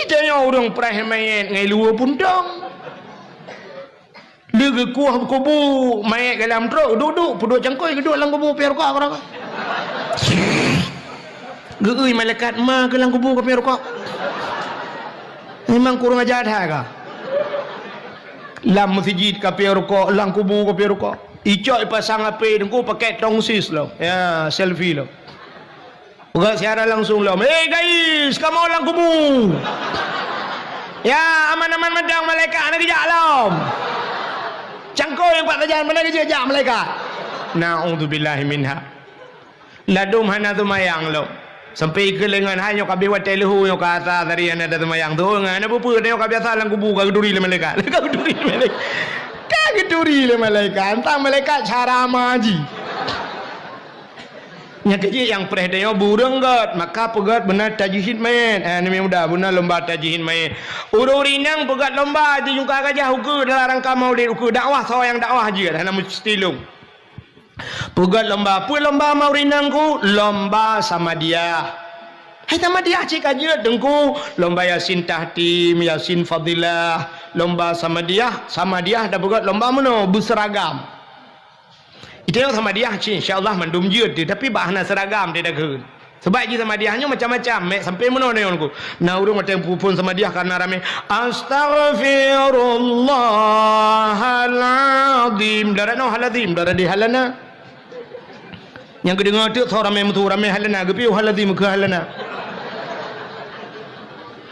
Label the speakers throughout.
Speaker 1: Dia orang perah mayat ngai luar pundang. Dia kuah kubur mayat dalam truk duduk cangkoi duduk dalam kubur pergi rokok orang. Geui malaikat ma ke dalam kubur pergi rokok. Memang kurang ajar dah ke? Lam masjid ke pergi rokok, dalam kubur ke pergi rokok. Icok pasang api dengku pakai tongsis lo. Ya, selfie lo. Bukan siaran langsung lo. Guys, kamu orang kubur. Ya, aman-aman medang malaikat nak kejak lo. Cangkau yang pak tajan mana kejak malaikat. Na'udzubillahi minha. Ladum hana tu mayang lo. Sampai ke lengan hanya kabe watai lehu yang kata dari anda tu mayang tu ngana apa dia kabe salang kubur ka duri le malaikat. Ka duri le malaikat. Ka duri le malaikat. Tang malaikat cara maji. Yang kecil yang perhatiannya burung gat, maka pegat benar tajihin main. Ini mudah benar lomba tajihin main. Ururinang pegat lomba di jungka gajah uku dalam rangka maulid uku dakwah yang dakwah juga dalam mustilung. Pegat lomba, apa lomba maurinangku? Lomba sama dia. Hai sama dia cik aja dengku lomba Yasin Tahtim, Yasin Fadilah, lomba sama dia dah pegat lomba mana berseragam. Itu yang sama dia insya-Allah mandum jut dia tapi bahana seragam dia dah ke. Sebab je sama dia hanya macam-macam mek sampai mana ni aku. Nah urang macam pupun sama dia karena ramai astaghfirullahalazim darano halazim daradi halana. Yang kedengar tu ramai mutu ramai halana gepi halazim ke halana.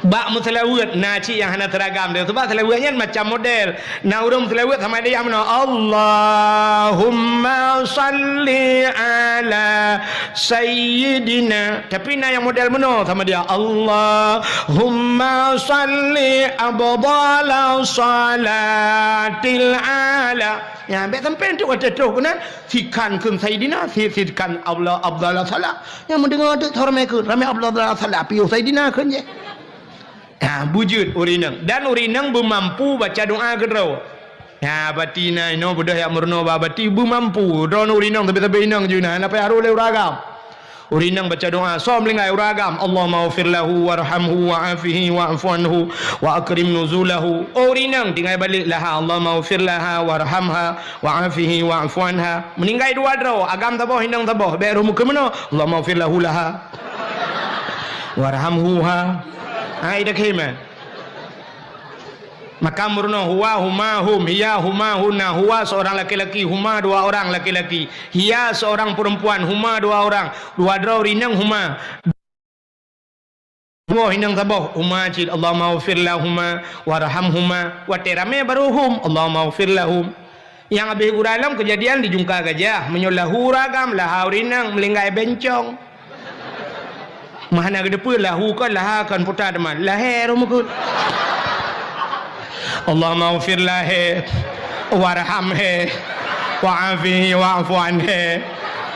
Speaker 1: Bak mutalawat naci yang hana teragam dia sebab selawatnya macam model. Nah urang selawat sama dia mana Allahumma salli ala sayyidina tapi nah yang model mana sama dia Allahumma salli abdala salatil ala. Ya ambek sampai tu kata tu kan sikan kun sayyidina sikan Allah abdala salat yang mendengar tu ramai ke ramai abdala salat piu sayyidina kan je. Bujud urinang dan urinang bermampu baca doa kedau. Ya batina ino budah yang murno babati bermampu don urinang tapi inang juna apa haru le uragam. Urinang baca doa som lingai uragam Allahumma ighfir lahu warhamhu wa'afihi wa'fu anhu wa akrim nuzulahu. Urinang tinggal balik laha Allahumma ighfir laha warhamha wa'afihi wa'fu anha. Meninggai dua draw agam taboh inang taboh be rumu ke mana Allahumma ighfir lahu laha warhamhuha. Ida kema maka murno huwa huma hum hiya huma hunna huwa seorang laki-laki huma dua orang laki-laki hiya seorang perempuan huma dua orang dua draw rinang huma dua hinang taboh huma cid Allahumma ighfir lahumma warhamhuma wa terame baruhum Allahumma ighfir lahum. Yang habis guralam kejadian di jungka gajah menyulahu ragam lahau rinang melinggai bencong. Mahana ke depan lahu kan laha kan putar teman lahir rumukut Allahumma ighfir lahu warhamhu wa'afihi wa'fu anhu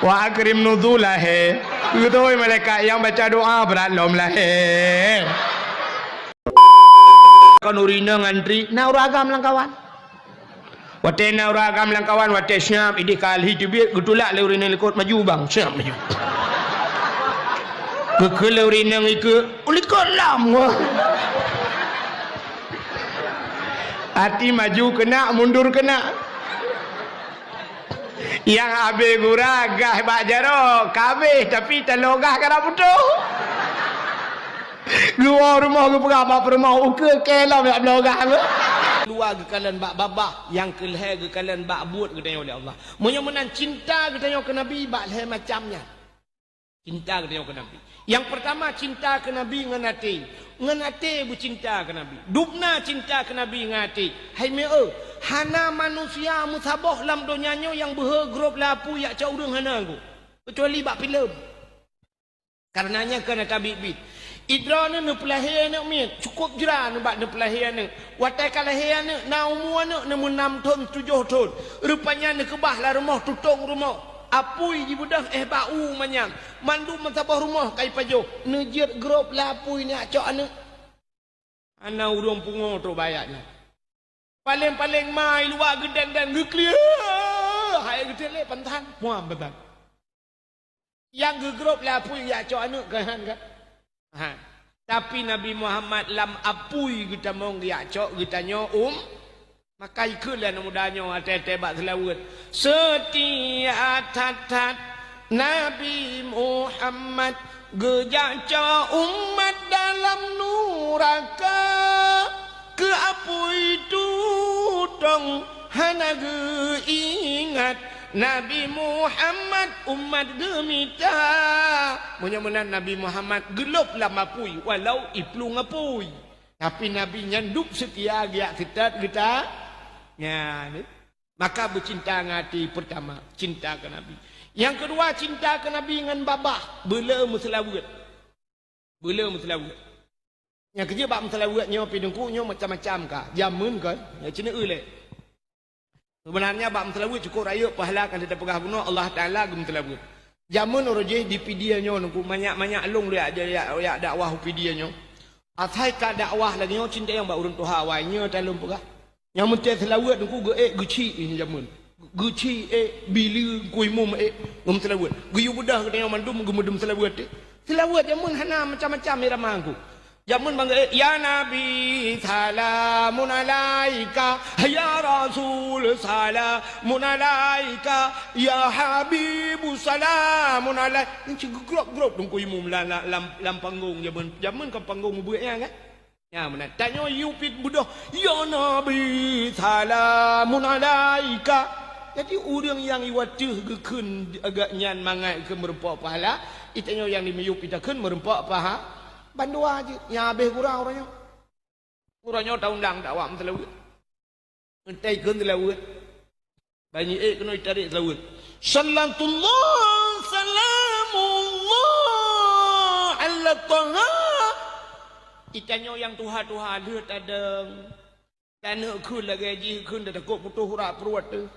Speaker 1: wa akrim nuzulahu. Itu malaikat yang baca doa berat lom lahir kan urina ngantri na uragam lang kawan wate na uragam lang kawan wate syam idi kalhi tibit gutulak le urina likut maju bang syam maju kekelau rinang ikut ulikot lam hati maju kena mundur kena yang habis guragah bak jaro kabeh tapi telogah kena putus gua rumah ke perabak rumah uke kelam yak belogah luar ke kalian bak babah yang keleh ke kalian bak buat ke oleh Allah menyemenan cinta ke ke Nabi bak leh macamnya cinta ke Nabi. Yang pertama cinta ke Nabi ngenati bercinta ke Nabi. Dubna cinta ke Nabi ngati. Hai meu, hana manusia musabah lam donyanya yang bergrup lapu yak cak urang hana aku. Kecuali bak filem. Karenanya kena tabibit. Idrana ne pelahir anak min cukup jera ne bak ne pelahir anak. Watai kalahir anak na umur anak ne 6 tahun 7 tahun. Rupanya ne kebah lah rumah tutung rumah. Apui di budak bau manyang mandu mentabah rumah kai pajo nejir grup lapui ni acok ana urang pungo tu bayaknya paling mai luar gedang dan geklia hai gede le pantan muam betan yang gegrup lapui ya acok kan ha Tapi Nabi Muhammad lam apui kita mong dia cok kita nyo maka ikulah mudanya ate bak selawat setia tat Nabi Muhammad gejaca umat dalam nuraka ke apui tutong hana ge ingat Nabi Muhammad umat gemita menyemenan Nabi Muhammad gelop lah mapui walau iplung ngapui tapi Nabi nyanduk setia giak kita ya ni maka bercinta ngati pertama cinta ke Nabi yang kedua cinta ke Nabi dengan babah bela muslawat yang kerja bab muslawatnya pidungkunya macam-macam kah jamun kan ya cina ulek sebenarnya bab muslawat cukup raya pahala kan kita pegah guna Allah Taala gum muslawat jamun orojeh di pidianya nungku banyak long dia ya dakwah pidianya atai ka dakwah lagi nyo cinta yang ba urun tuha wainya talum pegah yang mentai selawat nungku ge guci ini jamun guci bila kuimum gum selawat guyu budah katanya mandum gumudum selawat selawat jamun hana macam-macam iramangku jamun bangga ya Nabi salamun alaika ya Rasul salamun alaika ya Habibu salamun alaika ini grup dong kuimum lam panggung jamun ke panggung buatnya kan ya mana tanya yupit budah ya Nabi salamun alaika jadi orang yang iwatuh gekun agak nyan mangai ke merempak pahala itanya yang dimeyupitakan merempak pahala bandua aja yang habis kurangnya tahun dakwah selawat entai kun selawat banyak kena tarik selawat sallatullah salamullah ala taha itanya yang tuha dia tadang tanah kun lagi haji kun dah takut putus hurak peruat tu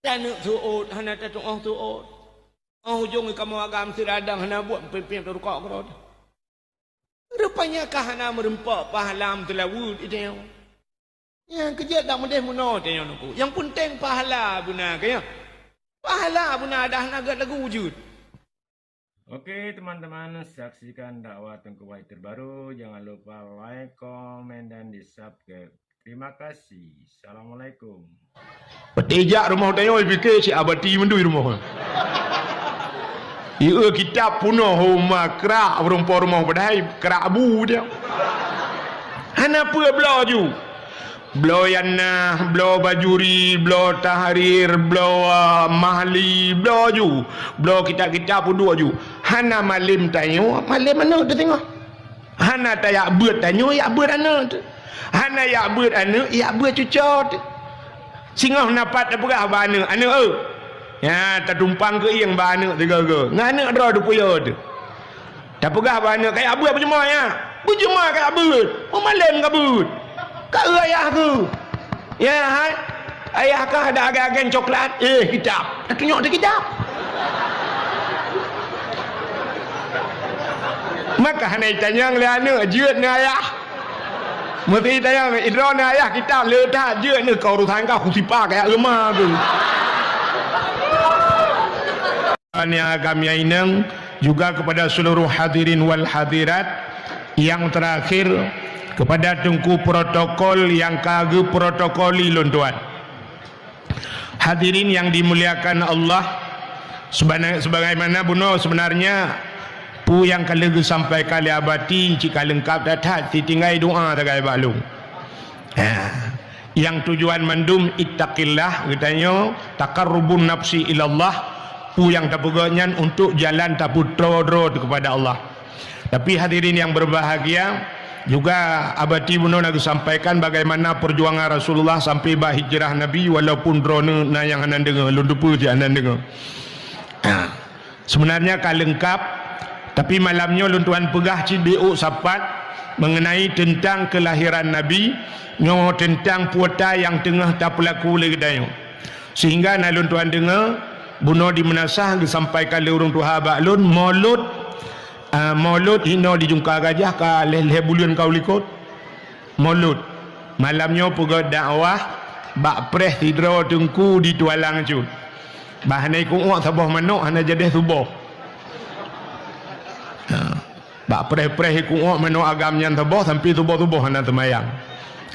Speaker 1: tanah tuot hana tuot hujung kamu agam siradang hana buat pimpin terukak kerod. Rupanya kah hana merempak pahalam telawud itu yang kerja tak mudah muno tanya nuku. Yang penting pahala guna kaya. Pahala guna dah naga lagu wujud.
Speaker 2: Oke teman-teman, saksikan dakwah Tengku Wahid terbaru. Jangan lupa like, komen, dan di-subscribe. Terima kasih. Assalamualaikum.
Speaker 1: Petijak rumah tanya fikir si abadi mendui rumah. Ia kita puno homa kerak perempuan rumah padai kerak abu dia. Hana apa belo yana, belo bajuri, belo tahrir, belo mahli, belo kita pun dua hana malim tanyo, malim mana tu tengok. Hana tayak beut tanyo, yak beut ana tu. Hana yak beut ana, yak beut cucot. Singah napat apa bana ana ya, tak tumpang ke yang bana tiga ke. Ngana ada puya tu. Tak pegah bana kayak abu apa cuma ya. Berjemaah kayak abut. Malam kabut. Kak ayah tu. Ya, hai. Ayah kah ada agen coklat? Kitab. Tak tunjuk tu kitab. Maka hanai tanya ngelana jeut ni ayah. Mesti tanya idron ni ayah kitab letak jeut ni kau urusan kau khusipah kayak lemah tu. Yang kami inang juga kepada seluruh hadirin wal hadirat yang terakhir kepada tengku protokol yang kagak protokoli lontuan hadirin yang dimuliakan Allah sebagaimana buno sebenarnya pu yang kalau sampai kali abadi jika lengkap datat ditinggai doa tagai balung yang tujuan mandum ittaqillah katanya taqarrubun nafsi ilallah pu yang tapuganyan untuk jalan taputro kepada Allah. Tapi hadirin yang berbahagia juga abadi buno nak sampaikan bagaimana perjuangan Rasulullah sampai bah hijrah Nabi walaupun drone na yang anan dengar lundupu je anan dengar. Sebenarnya kal lengkap tapi malamnya luntuan pegah CBO sapat mengenai tentang kelahiran Nabi nyo tentang puota yang tengah tak pelaku lagi dayo. Sehingga na luntuan dengar buno di menasah disampaikan oleh orang tua baklun maulud hino dijungka gajah ka leh bulan kau likut maulud malamnya puga dakwah bak preh hidro tengku di tualang cu bahanai ku sabah manuk hana jadi subuh Bak preh-preh ku ngok meno agamnya teboh sampai tubuh-tubuh hana temayang.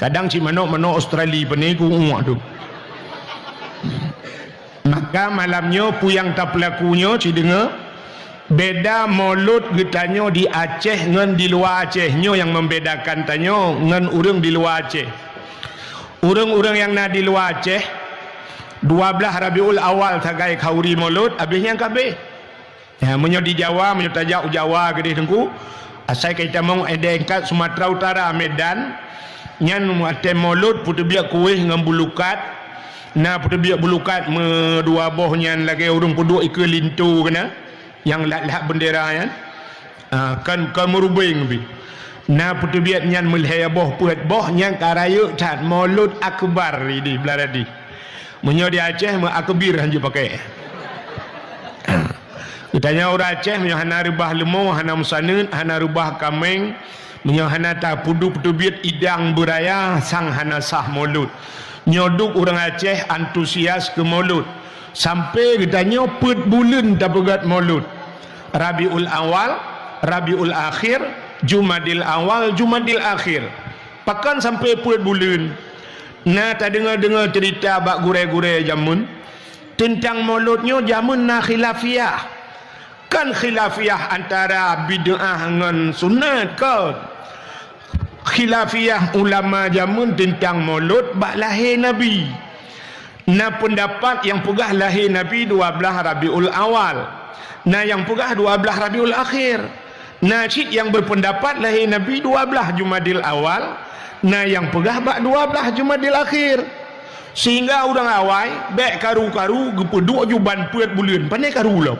Speaker 1: Kadang si meno Australia peni ku ngok tu. Maka malamnya puyang tak pelakunya si dengar beda mulut getanyo di Aceh ngan di luar Aceh nyo yang membedakan tanyo ngan urang di luar Aceh. Urang-urang yang na di luar Aceh 12 Rabiul Awal tagai khauri mulut habisnya kabeh. Ya menyo di Jawa menyo tajak Jawa gede tengku. Asai kita mong edengkat Sumatera Utara Medan nyan muate mulut putu biak kuih ngan bulukat. Na putu biak bulukat me dua boh nyan lagi urang pudu ike lintu kena yang lat-lat bendera kan kan merubing bi na putu biak nyan melhaya boh puat boh nyan karayuk cat mulut akbar di belaradi menyo di Aceh me akbir hanju pakai ditanya orang Aceh menyo hana rubah lemo hana musanun hana rubah kameng menyo hana ta pudu putu biak idang beraya sang hana sah mulut nyoduk orang Aceh antusias ke mulut sampai ditanya put bulan tak pegat mulut Rabiul Awal, Rabiul Akhir, Jumadil Awal, Jumadil Akhir pakan sampai put bulan. Nah tak dengar-dengar cerita bak gure-gure jamun tentang mulutnya jamun na khilafiyah kan khilafiyah antara bid'ah dengan sunat kan khilafiyah ulama jamun tentang mulut bak lahir Nabi. Na pendapat yang pegah lahir Nabi 12 Rabiul Awal. Na yang pegah 12 Rabiul Akhir. Na cik yang berpendapat lahir Nabi 12 Jumadil Awal. Na yang pegah bak 12 Jumadil Akhir. Sehingga orang awai bek karu-karu gepeduk juban puat bulan pandai karu lo.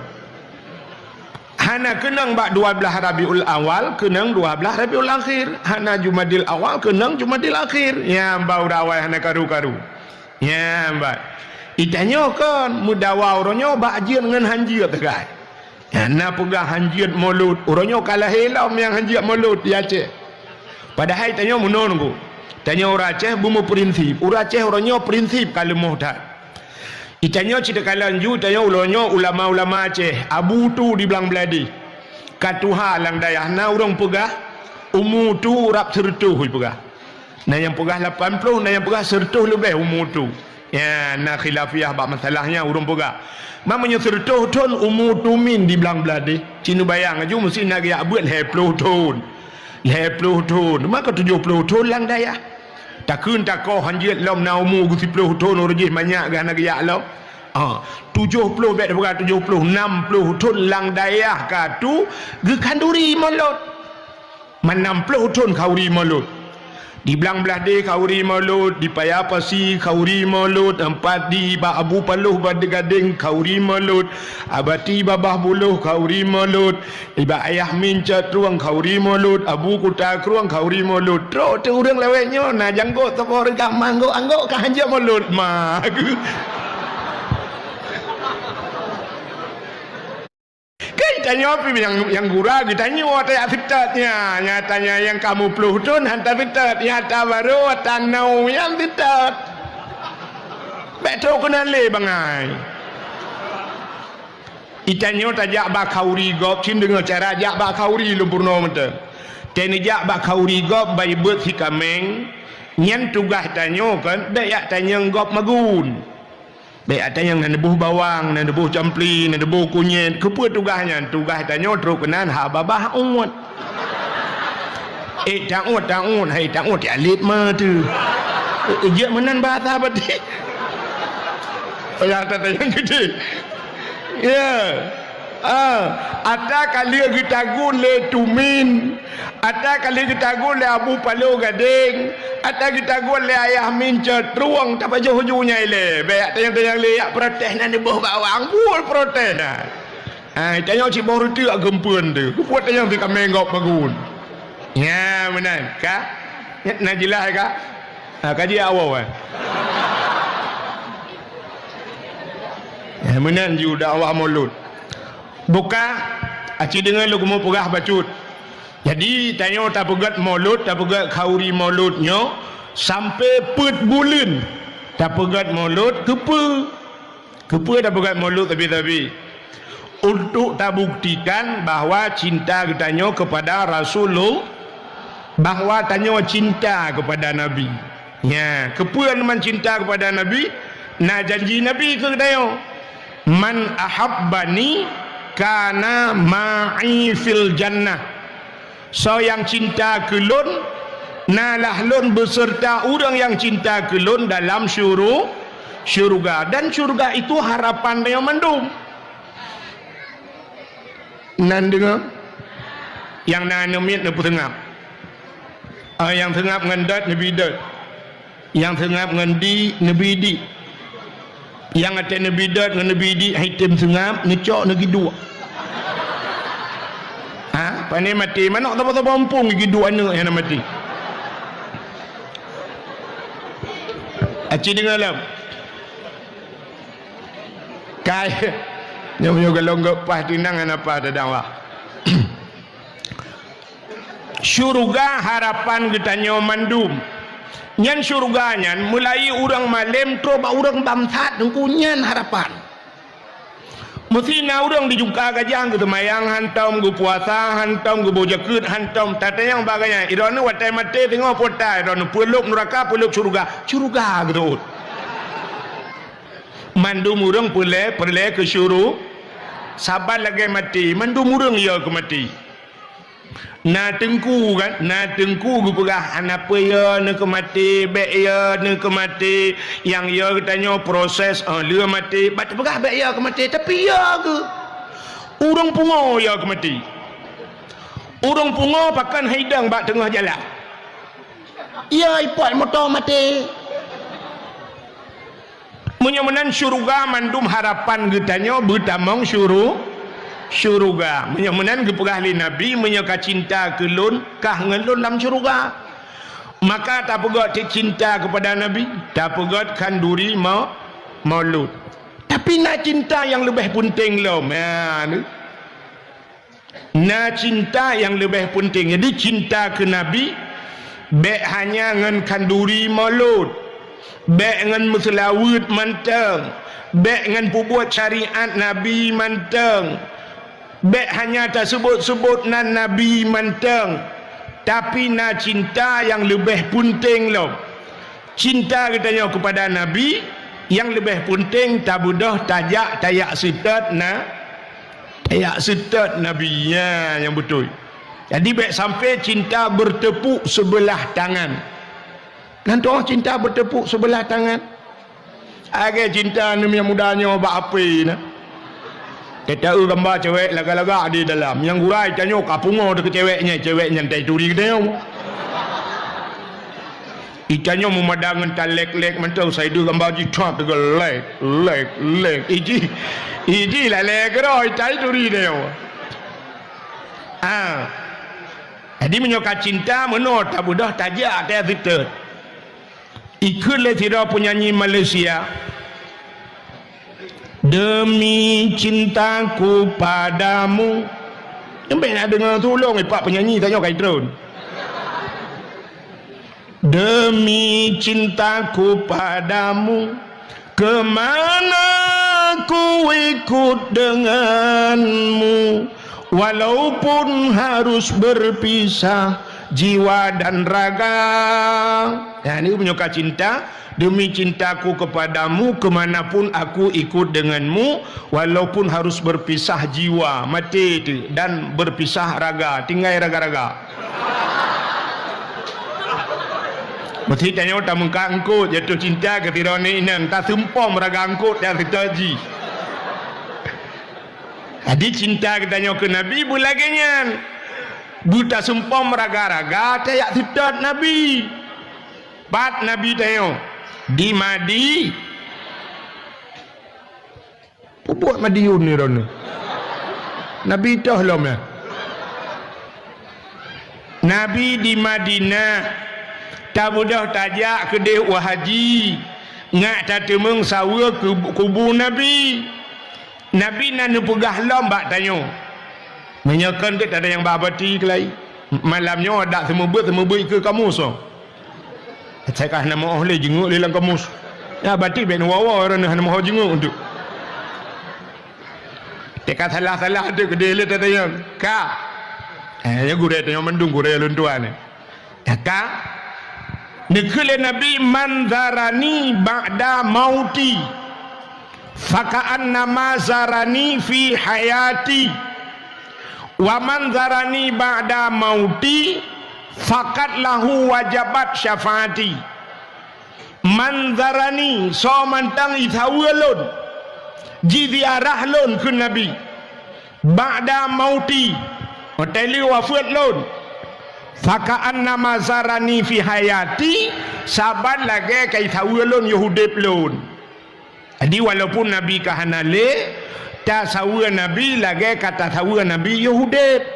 Speaker 1: Hana kenang bak 12 Rabiul Awal, kenang 12 Rabiul Akhir. Hana Jumadil Awal, kenang Jumadil Akhir. Ya bau rawai hana karu-karu. Ya mbak. Itanya kan mudawa orangnya bak ajian dengan hanjir tegai. Hana pegah hanjir mulut. Orangnya kalah helam yang hanjir mulut di Aceh. Padahal itanya menunggu. Tanya orang Aceh bumbu prinsip. Orang Aceh orangnya prinsip kalau muhtar. Itanya cerita kalanju tanya ulama-ulama Aceh abu tu di belang beladi katuha lang dayah na orang pegah umu tu rap sertuh pegah na yang pegah 80 na yang pegah sertuh lebih umu tu ya na khilafiyah bak masalahnya orang pegah mamanya sertuh ton umu tu min di belang beladi cinu bayang aju mesti nak ya buat 20 ton maka 70 ton lang dayah takun takoh hanjit lom na umu gusi 10 ton orjih banyak gana gaya lo 70 bet bukan 70 60 ton lang dayah katu ge kanduri mulut man 60 ton kauri mulut di belang belah de kauri mulut di payapasi kauri mulut empat di ba abu paluh bade gading kauri mulut abati babah buluh kauri mulut iba ayah mincat ruang kauri mulut abu kuta ruang kauri mulut tro tu urang lewetnya na janggo toko regam manggo anggo ka hanja mulut mah tanya apa yang gura ditanya tanya fitatnya nyatanya yang kamu peluh ton hantar fitat nyata baru tanau yang fitat betul kena le bangai itanya tajak bakauri gop cin dengan cara jak bakauri lumpurno mata teni jak bakauri gop bai bet si kameng nyen tugas tanya kan dak tanya gop magun baik ada yang nebuh bawang, nebuh campli, nebuh kunyit. Kepa tugasnya? Tugas tanya teruk kenan ha babah umut. Tak ut, hai tak ut ya lit mah tu. Je menan bahasa beti. Ya tanya gede. Ya. Ada kali kita gule tumin, ada kali kita gule abu palu gading, ada kita gule ayah mincat ruang tak baju hujungnya ile. Baik tanya le ya protes nanti boh bawang pun protes dah. Tanya si baru tu agak gempun tu. Buat tanya tu kami ngop bagun. Ya benar kah? Nak jelas kah? Kaji awal. Ya benar ju dakwah mulut. Buka aci dengan lu mau pegah bacut. Jadi tanya tak pegat mulut, tak pegat kauri mulutnya sampai put bulan. Tak pegat mulut, kepa tak pegat mulut tapi untuk tak buktikan bahawa cinta katanya kepada Rasulullah, bahawa tanya cinta kepada Nabi. Ya, kepuan man cinta kepada Nabi, na janji Nabi ke katanya, man ahabbani kana ma'i fil jannah. So yang cinta ke lun, nalah lun beserta orang yang cinta ke lun dalam syurga. Dan syurga itu harapan dia mendung. Nan dengar yang nan nemit ne tengap. Yang tengap ngendat nabi dat. Yang tengap ngendi nabi di. Yang ate nabi dat ngan nabi di hitam tengap ngecok negeri dua. Ha, pandai mati mana tak pompong gigi dua anak yang mati. Aci dengar lam. Kai nyonya kalau enggak pas tinangan apa ada dakwah. Syurga harapan getanya mandum. Nyan syurga nyan mulai orang malam coba orang bamsat nungkunyan harapan. Mesti na orang dijuka gajang gitu mayang hantam gu puasa hantam gu bojakut hantam tata yang baganya ironu watai mate tengok potai ironu peluk neraka peluk syurga gitu. Mandum orang perle ke syuru sabar lagi mati mandum orang ya ke mati. Na tengku kan, na tengku gu pegah anapa ya ne ke mati, bek ya ne ke mati, yang ya katanya proses dia mati, bat pegah bek ya ke mati, tapi ya ke urang pungo ya ke mati. Urang pungo pakan haidang bak tengah jalan. Ya ipot motor mati. Menyemenan syurga mandum harapan getanya bertamong syurga menyemenan gepegahli Nabi menyeka cinta ke lun kah ngelun dalam syurga. Maka tak pegot cinta kepada Nabi, tak pegot kanduri maulud. Tapi nak cinta yang lebih penting lo, nak cinta yang lebih penting. Jadi cinta ke Nabi baik hanya ngan kanduri maulud, baik ngan muslawud manteng, baik ngan pubuat syariat Nabi manteng, baik hanya tak sebut-sebut nan Nabi manteng, tapi na cinta yang lebih penting lo. Cinta katanya kepada Nabi yang lebih penting tak budah tajak tayak setat na tayak setat Nabinya yang betul. Jadi baik sampai cinta bertepuk sebelah tangan. Nanti cinta bertepuk sebelah tangan. Agak cinta ni yang mudanya buat apa ni? Kita gambar cewek laga-laga di dalam. Yang gurai tanya kapungo dekat ceweknya tai turi dia. Ikannya memadang entar lek-lek mentau saya tu gambar ji trap dengan lek. Iji lah lek ro tai turi dia. Jadi menyokat cinta menurut tak mudah tajak tak fitur. Ikutlah tidak penyanyi Malaysia. Demi cintaku padamu. Sampai nak dengar tolong pak penyanyi tanya kai drone. Demi cintaku padamu, kemana ku ikut denganmu, walaupun harus berpisah jiwa dan raga. Nah, ini menyuka cinta. Demi cintaku kepadamu, kemanapun aku ikut denganmu, walaupun harus berpisah jiwa, mati itu, dan berpisah raga, tinggal raga-raga. Mesti tanya tak muka angkut jatuh cinta ke tirani ini, tak sempom raga angkut dan tertaji. Jadi cinta katanya ke Nabi bulagannya, buta sempom raga-raga, tayak tidak Nabi. Bat Nabi tanya. Di Madi buat Madiun ni rona Nabi dah lom ya. Nabi di Madinah tak mudah tajak ke deh wahaji ngak tak temeng sawa ke kubur Nabi. Nabi nak pegah lom bak tanya menyakan ke tak ada yang babati kelai malamnya ada semua ke kamu so. Saya kah nama oleh jenguk lelang kamus. Ya batik ben wawa orang nama jenguk untuk. Teka salah-salah ada gede le tanya. Ka. Ya gure tanya mendung gure luntuan. Ya ka. Nikule Nabi manzarani ba'da mauti. Faka'anna ma zarani fi hayati. Wa manzarani ba'da mauti fakat lahu wajabat syafaati. Manzarani so mantang ithawalun jidiarah lun kun Nabi ba'da mauti hoteli wafat lun faka'anna mazarani fi hayati saban lagi kai thawalun yahudip lun. Jadi walaupun Nabi kahanale ta sawa Nabi lagi kata sawa Nabi yahudip.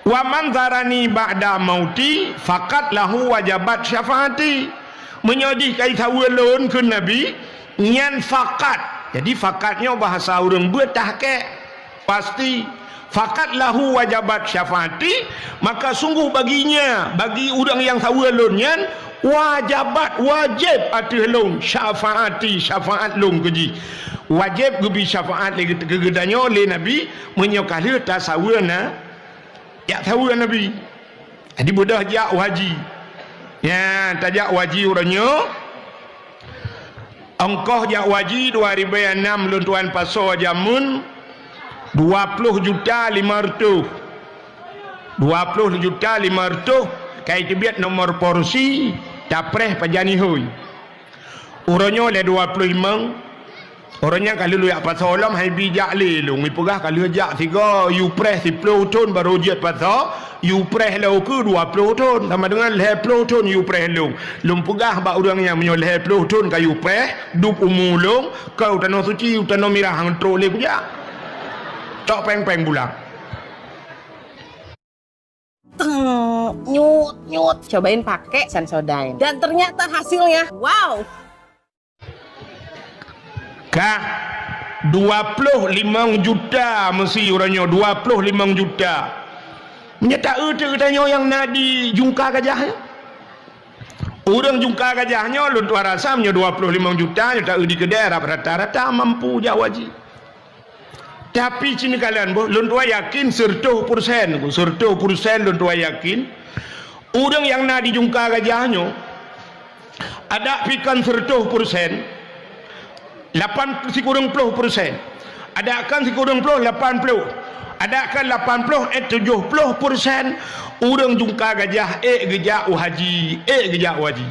Speaker 1: Wa manzarani ba'da mauti fakat lahu wajabat syafaati. Menyodih kai thawalun kun Nabi nyan fakat. Jadi fakatnya bahasa orang betahke pasti fakat lahu wajabat syafaati, maka sungguh baginya, bagi orang yang thawalun nyan wajabat wajib atih long syafaati syafaat long keji wajib gebi syafaat lagi kegedanyo oleh Nabi menyokali tasawana ya tahu Nabi. Jadi budak jak waji. Ya, tajak waji orangnya. Angkah jak waji 2006 luntuan paso jamun 20 juta 500. 20 juta 500 kai tibiat nomor porsi dapreh pajani hoy. Orangnya le 25. Orangnya kalau lu yak pasal olam hai bijak le lu mi pegah kalau jak 3 you press 10 ton baru jet pasal you press lu ke 20 ton sama dengan 10 ton you press lu pegah ba orang yang menyo 10 ton ka you press dup umulung kau tanah suci tanah mirah hang tro le punya tok peng-peng bulang
Speaker 3: nyut cobain pakai Sensodyne dan ternyata hasilnya wow.
Speaker 1: Kah 25 juta mesti orangnya 25 juta. Nyata katanya yang nak di jungka gajahnya. Orang jungka gajahnya luntuan rasamnya 25 juta nyata di kedai rata-rata mampu jawaji. Tapi sini kalian luntuan yakin 100% luntuan yakin orang yang nak di jungka gajahnya ada pikan 100%. 80% adakan sekurang 80 adakan 80 70% orang jungka gajah gejak haji gejak waji.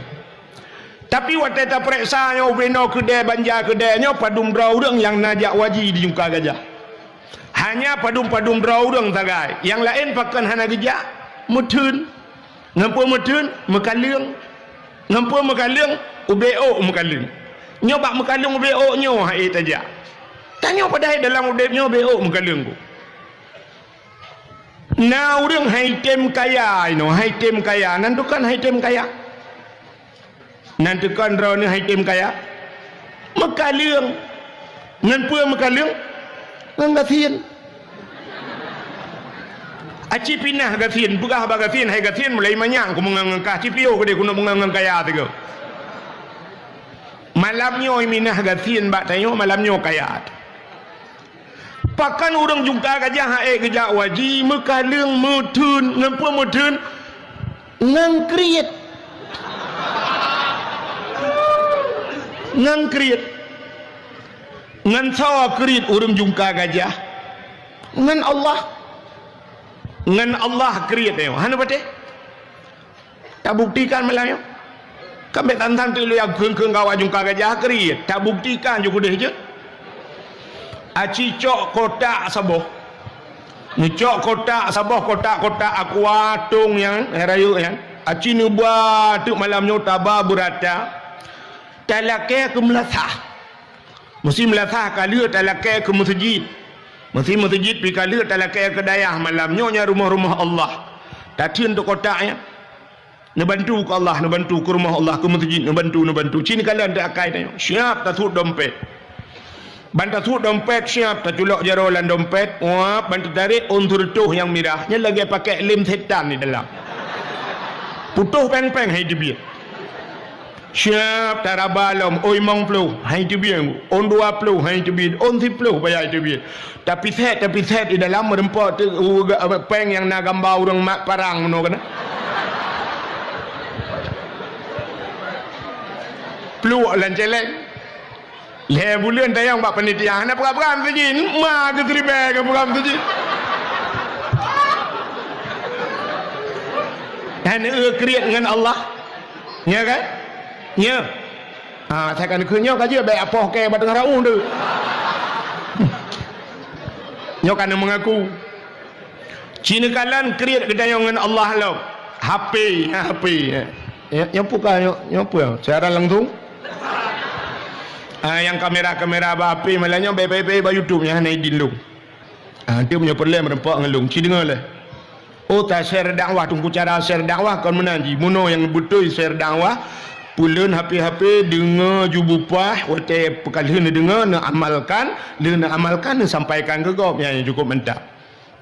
Speaker 1: Tapi waktu kita periksa nya beno kedai banjar kedainya padum bra orang yang najak waji di jungka gajah. Hanya padum-padum bra orang sagai. Yang lain pakan hana gejak mutun. Ngampu mutun mekaliang. Ngampu mekaliang ubeo mekaliang. Nyoba mekaliang BO nyo hai tajak. Tanya pada dalam udepnya BO mekaliang ku. Na urang haitem kaya ino, haitem kaya. Nantukan haitem kaya. Nantukan rone haitem kaya. Mekaliang. Ngan pua mekaliang. Ngan gatien. Aci pinah gatien, pugah ba gatien, hai gatien mulai manyang ku mengangkah cipio ku de kuno mengangang kaya tiga. Malamnya minah gatien bak tayo malamnya kaya. Pakan orang jungka gajah gejak waji mekaliang mutun ngampu mutun ngangkriet ngan sawa krit orang jungka gajah ngan Allah kriet tayo hanu bate tak buktikan malamnya kami tantang tu yang keng kawan jungka gajah keri tak buktikan juga deh je. Aci cok kotak saboh. Ngecok kotak saboh kotak-kotak akuatung yang herayu yang. Aci nuba tu malamnya taba berata. Talake ke melasah. Mesti melasah kali talake ke masjid. Mesti masjid pi kali talake ke dayah malamnya rumah-rumah Allah. Tadi untuk kotaknya. Nebantu ke Allah, nebantu ke rumah Allah, ke masjid, nebantu. Cini kalian tak akai tanya. Siap tak sud dompet. Bantu sud dompet siap tak culok jarolan dompet. Wah, bantu tarik untur tuh yang mirahnya lagi pakai lem setan di dalam. Putuh peng-peng hai dia. siap tarabalom oi mong plu hai tu bien on 20 hai tu bien on 10 bayar tu bien tapi set di dalam merempak tu peng yang nak gambar orang mak parang meno kana plu lan celeng le bulan tayang bak panitia nak peram saja ma ke tribe ke peram saja dan kriat dengan Allah ya kan ya saya kan kenyok aja baik apa ke batang raung tu nyok kan mengaku Cina kalan kriat kedayang dengan Allah lo HP nyopu kan nyopu cara langsung yang kamera HP malahnya baik YouTube nya naik dilung dia punya problem merempak ngelung ci dengar lah oh tak share dakwah tunggu cara share dakwah kan menanji muno yang betul share dakwah pulen HP dengar jubupah ote pekalheun dengar nak amalkan nak sampaikan ke gop yang cukup mentap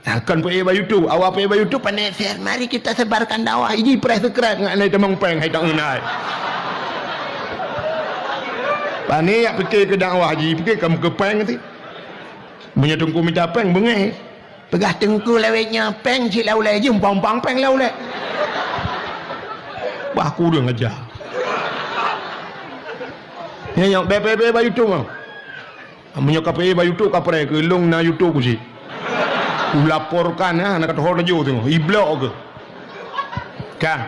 Speaker 1: akan pergi ba YouTube awak pergi ba YouTube pandai share mari kita sebarkan dakwah ini press subscribe ngai temang peng hai tak ngai pani yak fikir ke dakwah ji fikir kamu ke peng nanti punya tungku minta peng bengai pegah tengku lewetnya peng si laulai je umpang peng laulai wah aku dah ngajar yang bebe ba YouTube mah menyokap ba YouTube kapre ke long na YouTube ku si laporkan nak kata hol jo tengok iblok ke kan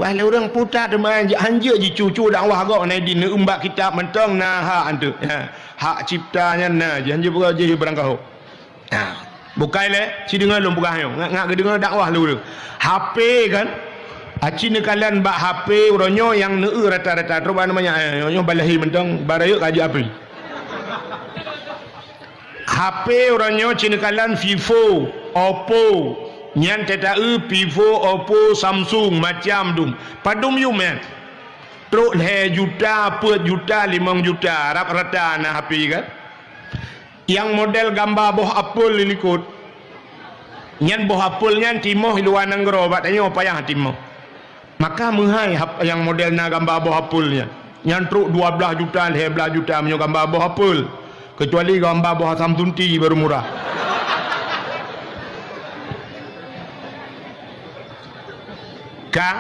Speaker 1: wah le orang putar demai hanja ji cucu dakwah gak nai di umbak kitab mentang nah hak antu hak ciptanya nah hanja pura je berangkau bukai le si dengar lu bukan yo ngak dengar dakwah lu HP kan Cina kalian bak HP uronyo yang neu rata-rata roba namanya nyo balahi mentang barayo kaji api HP uronyo Cina kalian Vivo Oppo nyan teta Vivo Oppo Samsung macam dum padum you man truk le juta 4 juta 5 juta rata-rata na HP kan yang model gambar boh apel likut nyan boh apel nyan timoh luar nanggro bat tanyo payah timoh maka menghai yang model na gambar boh apel nyan truk 12 juta 11 juta menyo gambar boh apel kecuali gambar boh Samsung T baru murah ka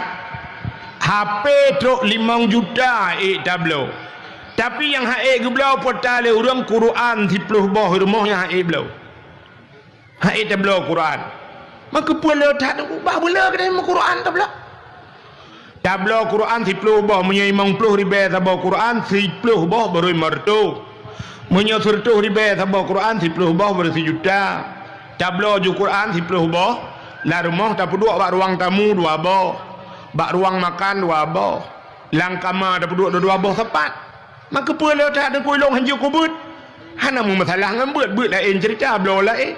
Speaker 1: HP truk 5 juta tablo tapi yang hae geblau portale urang Quran 10 boh rumahnya hae blau hae tablo Quran maka pula tak bah bela ke dalam Quran tablo Quran 10 boh punya 50 ribu tablo Quran 10 boh baru marto punya 100 ribu tablo Quran 10 boh baru 1 juta tablo ju Quran 10 boh la rumah tak duduk bak ruang tamu 2 boh bak ruang makan 2 boh lang kamar tak duduk 2 boh tepat maka pula tak ada kuilong hanju kubut hana mu masalah ngambut lain cerita blo lain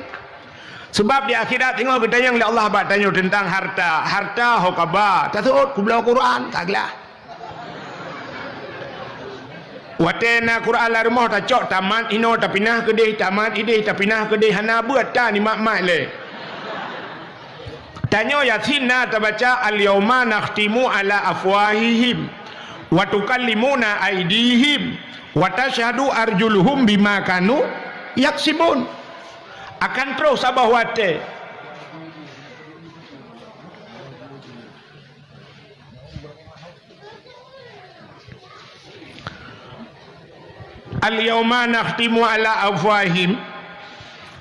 Speaker 1: sebab di akhirat tengok kita yang Allah bak tanya tentang harta hokaba tak tahu ku bela Quran taklah watena Quran la rumah tak cok tamat ino tak pinah ke deh tamat ideh tak pinah ke deh hana buat ta ni mak le tanya Yasin na terbaca al-yauma nakhtimu ala afwahihim wa tukallimuna aydihim wa tashhadu arjuluhum bima kanu yaksibun akan terus sabah wate al-yauma nakhtimu ala afwahihim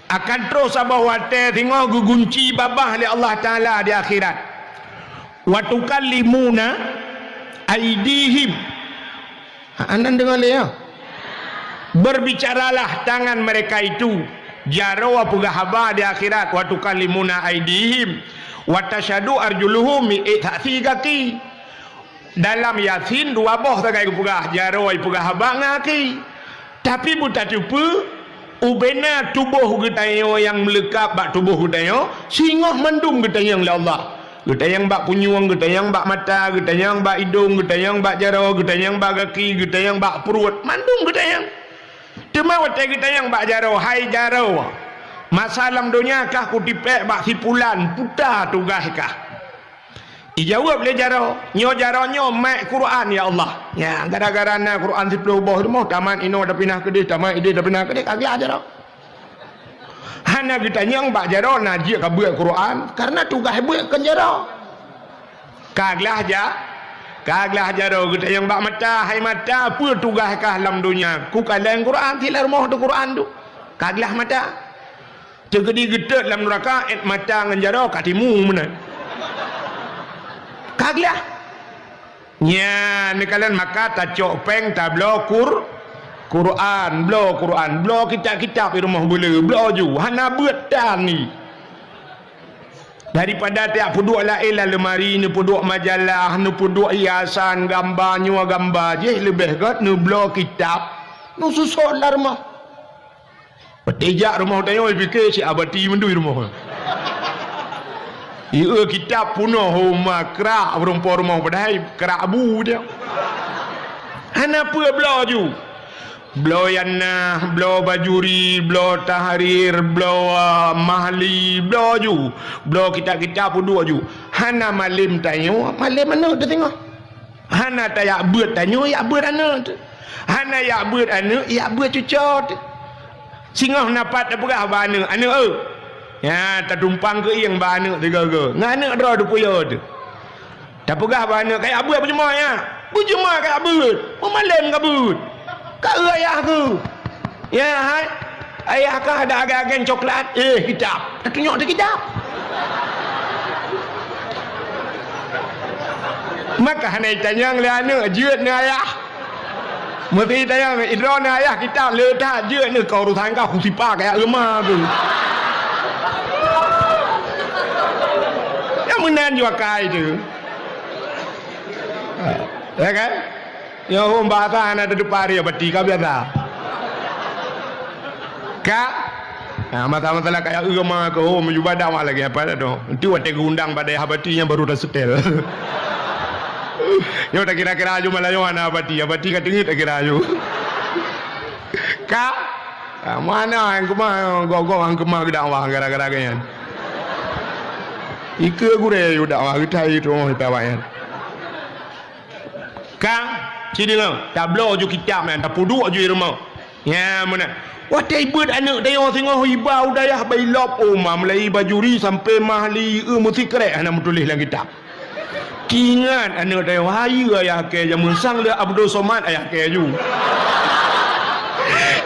Speaker 1: akan terus sabah wate tengok gugunci babah oleh Allah Ta'ala di akhirat wa tukallimuna aidihim anda dengar ya berbicaralah tangan mereka itu jaro apa gahaba di akhirat wa tukallimuna aidihim wa tashhadu arjuluhum ta'thi kaki dalam Yasin 2 boh tagai pugah jaro ai pugah haba ngaki tapi buta cupu ubena tubuh getayo yang melekap bak tubuh getayo singoh mendung getayang oleh Allah getayang bak punyuang getayang bak mata getayang bak hidung getayang bak jaro getayang bak kaki getayang bak perut mandung getayang tema wate getayang bak jaro hai jaro masalam dunia kah ku dipek bak sipulan putar tugas kah Dijawab le jaro. Nyo jaronyo mak Quran ya Allah. Ya, gara-gara na Quran 10 boh rumah taman ino dah pindah ke dia, taman ide dah pindah ke dia kagak jaro. Hana kita nyang bak jaro najik ka buat Quran karena tugas buat kan jaro. Kaglah jaro kita yang bak mata hai mata apa tugas kah dalam dunia. Ku kalang Quran tilar rumah tu Quran tu. Kaglah mata. Tegedi gedek dalam neraka mata ngan jaro kat timu mana. Kaglah nya ni kalian maka tak cok peng tak blo Quran blo kitab di rumah bela blo ju hana buat dan ni daripada tiap puduk lain lah lemari ni puduk majalah ni puduk hiasan gambar nyua gambar je lebih kat ni blo kitab nu susah lah rumah petijak rumah tanya fikir si abati mendui rumah ia kitab punuh rumah kerak perempuan rumah padahal kerak abu dia kenapa belo ju belo yana belo bajuri belo tahrir belo mahli belo ju belo kitab-kitab pun ju hana malim tanya malim mana dia tengok hana tak yak buat tanya yak buat anak hana yak buat anak yak buat cucot singoh napat apa kah anak ya terdumpang ke yang bana tiga-tiga ngana dra du puya tu tak pegah bana kayak abu apa cuma ya bujuma kayak abu pemalam kabut ka ayah aku ya hai ayah kah ada agen coklat kitab tak tunjuk ada kitab maka hanai tanyang le anak jeut ni ayah mesti tanyang idron ni ayah kitab le dah jeut ni kau urusan kau kusipa kayak lemah tu menan juga kai tu ya kan ya hom bahasa ada depan dia beti kau biasa kak mata-mata lah kayak agama ke hom ibadah mak lagi apa dah tu nanti waktu undang pada habati yang baru dah setel yo tak kira-kira aju malah yo ana habati kat tinggi tak kira aju kak mana yang kemah gogong ang kemah ke dakwah gara-gara kan Ika gure udah wah kita itu mau dipawain. Kang, sini lo, tablo ju kitab man, tapudu ju rumah. Ya mana? Wah ibu anak dia orang tengok hibau dayah bailop mulai bajuri sampai mahli mesti kerek anak menulis dalam kitab. Kingat anak dia wahai ayah ke jamun sang dia Abdul Somad ayah ke ju.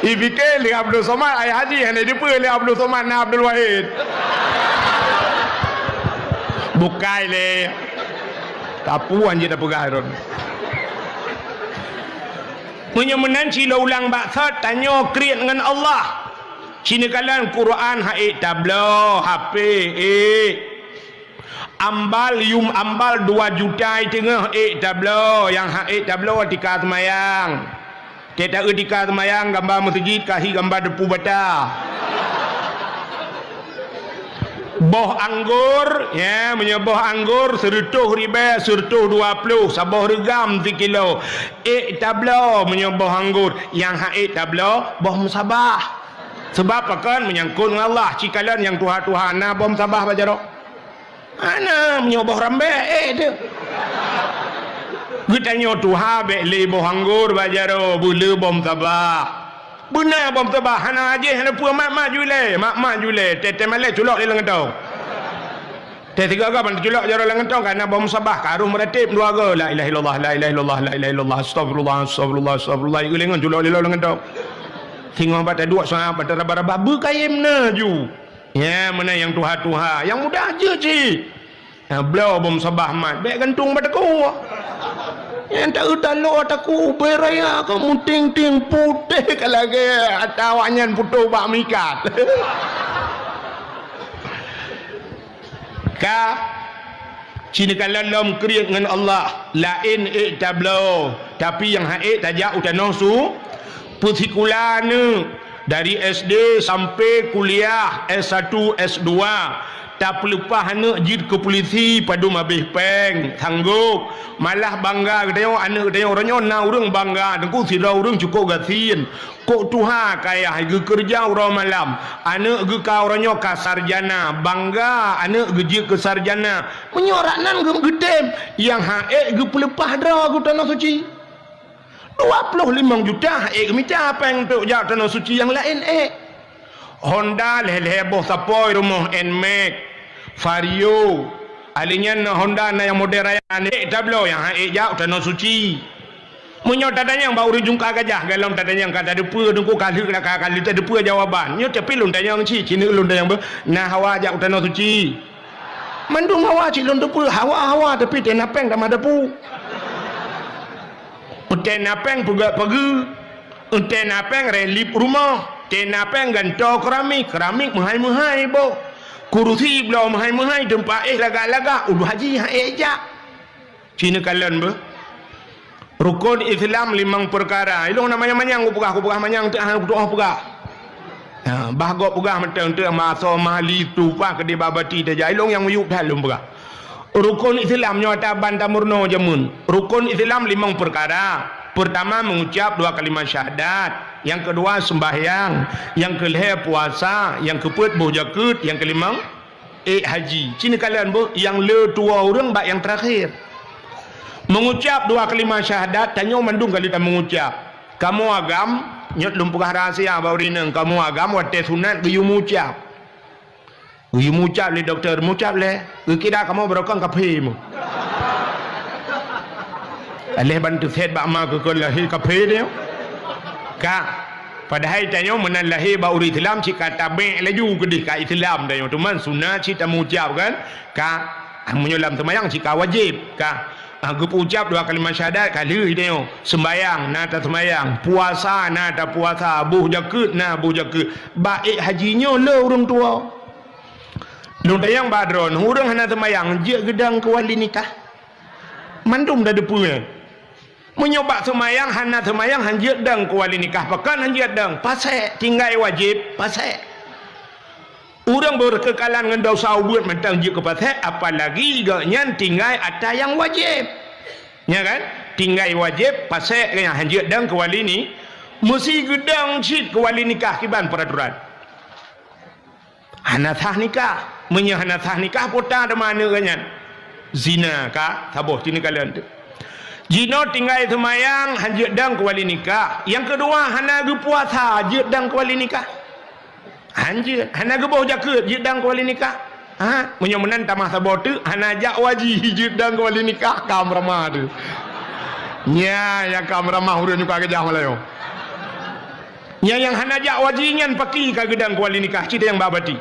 Speaker 1: Ifikir le Abdul Somad ayah haji hanya depa le Abdul Somad na Abdul Wahid. Bukai le tapuan je tak pegang ron menyemenan sila ulang baksat tanya kriat dengan Allah sini kalian Quran haid tablo HP ambal 2 juta tengah tablo yang haid tablo tika semayang kita tika semayang gambar masjid kahi gambar depu bata boh anggur ya menyebuh anggur sertuh riba sertuh 20 sabah regam 3 kilo tablo menyebuh anggur yang haid tablo boh musabah sebab akan menyangkut dengan Allah cikalan yang Tuhan na boh musabah bajaro ana menyebuh rambe tu gitanya Tuhan be le boh anggur bajaro bulu boh musabah benar bom tebah hana aje hana puan mak jule tete malai culok di lengetong tete tiga ban culok jaro lengetong karena bom sabah karuh meratib dua go la ilaha illallah la ilaha illallah la ilaha illallah astagfirullah ulengan culok di lengetong tengok pada dua soal pada raba-raba berkayem na ju ya mana yang tuha yang mudah aja ci blau bom sabah mat baik gantung pada ku yang tak utalo ataku beraya kamu ting putih kalage atawanya putu bak mikat ka sini kalian kriat dengan Allah lain tablo tapi yang haid tajak utanong su putikulan dari SD sampai kuliah S1 S2 tak pelupah anak jid ke polisi padu mabih peng sanggup malah bangga katanya anak katanya orangnya na urang bangga dengku sira urang cukup gasin kok tuha kaya ge kerja urang malam anak ge ka orangnya ka sarjana bangga anak ge jid ke sarjana menyoraknan ge gedem yang hae ge pelepah dra ke tanah suci 25 juta hae ge minta peng tu ja tanah suci yang lain Honda leh-leh boh sapoi rumah Nmax Vario alinya na Honda na yang model raya ni tablo yang jauh tanah suci munyo tadanya yang baru jungka gajah galam tadanya yang kata depa dengku kali tak depa jawaban nyo tapi lun tanya yang cini lun tanya yang nah hawa jauh tanah suci mandung hawa cilun depa hawa tapi tena peng tak ada pu tena peng pegi tena peng relip rumah tena peng ganto keramik mahal-mahal bo kurusi belau mahal-mahal tempat laga-laga udah haji eja Cina kalian ber rukun Islam 5 perkara ilong namanya manyang pegah manyang tu doa pegah bahagok pegah mentang tu masa mahali tupa ke di babati saja ilong yang yuk dalam pegah rukun Islam nyata banta murno jamun rukun Islam 5 perkara pertama mengucap 2 kalimat syahadat yang kedua sembahyang yang kelima puasa yang keempat berzakat yang kelima haji cina kalian bu yang le tua orang bak yang terakhir mengucap 2 kalimat syahadat tanya mandung kali tak mengucap kamu agam nyot lumpugah rahsia baurineng kamu agam wate sunat geyu mengucap le doktor mengucap le kira kamu berokang kafe mu alih bantu set bak ma ke lahir kafe dia ka padahal tanya menan lahir bauri Islam cika tabek laju kedih ka Islam tanya teman sunat cita mengucap kan ka menyolam semayang cika wajib ka aku ucap 2 kalimat syahadat kali tanya sembayang nata sembayang puasa nata puasa buh zakat na buh zakat baik hajinya le urang tua lung tayang badron urang hana sembayang je gedang ke wali nikah mandum dah depu menyobak semayang hana semayang hanjir dang ku wali nikah pakan hanjir dang pasai tinggai wajib pasai orang berkekalan dengan dosa ubud mentang je ke pasai apalagi ganyan tinggai ada yang wajib ya kan tinggai wajib pasai yang hanjir dang ku wali ni mesti gedang cit ku wali nikah kiban peraturan hana sah nikah hana sah nikah pota ada mana ganyan zina ka taboh sini kalian tu jino tinggal semayang hanjir dang ke wali nikah yang kedua hana ge puasa hanjir dang ke wali nikah hanjir hana ge bau zakat hanjir dang ke wali nikah menyomenan tamah sabor tu hana jak waji hanjir dang ke wali nikah kam ramah tu nya yang kam ramah urang nyuka gejah malayo nya yang hana jak waji nyan paki ka gedang ke wali nikah cita yang babati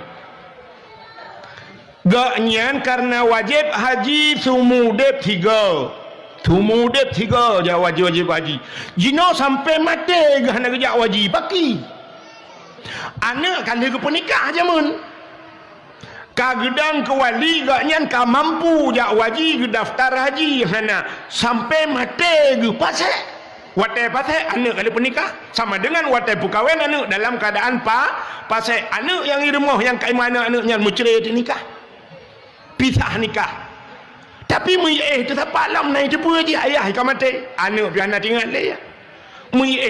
Speaker 1: gaknyan karena wajib haji sumudep 3 Tumudep 3 ja wajib haji. Jino sampai mati gah nak kerja wajib baki. Anak kali ke penikah jamun. Ka gedang ke wali gak nyan ka mampu ja wajib daftar haji hana sampai mati ge pasai. Watai pasai anak kali penikah sama dengan watai pukawin anak dalam keadaan pasai anak yang di rumah yang kai mana anaknya mucerai nikah. Pisah nikah. Tapi tetap alam naik depa je ayah ka mati anak piana tinggal le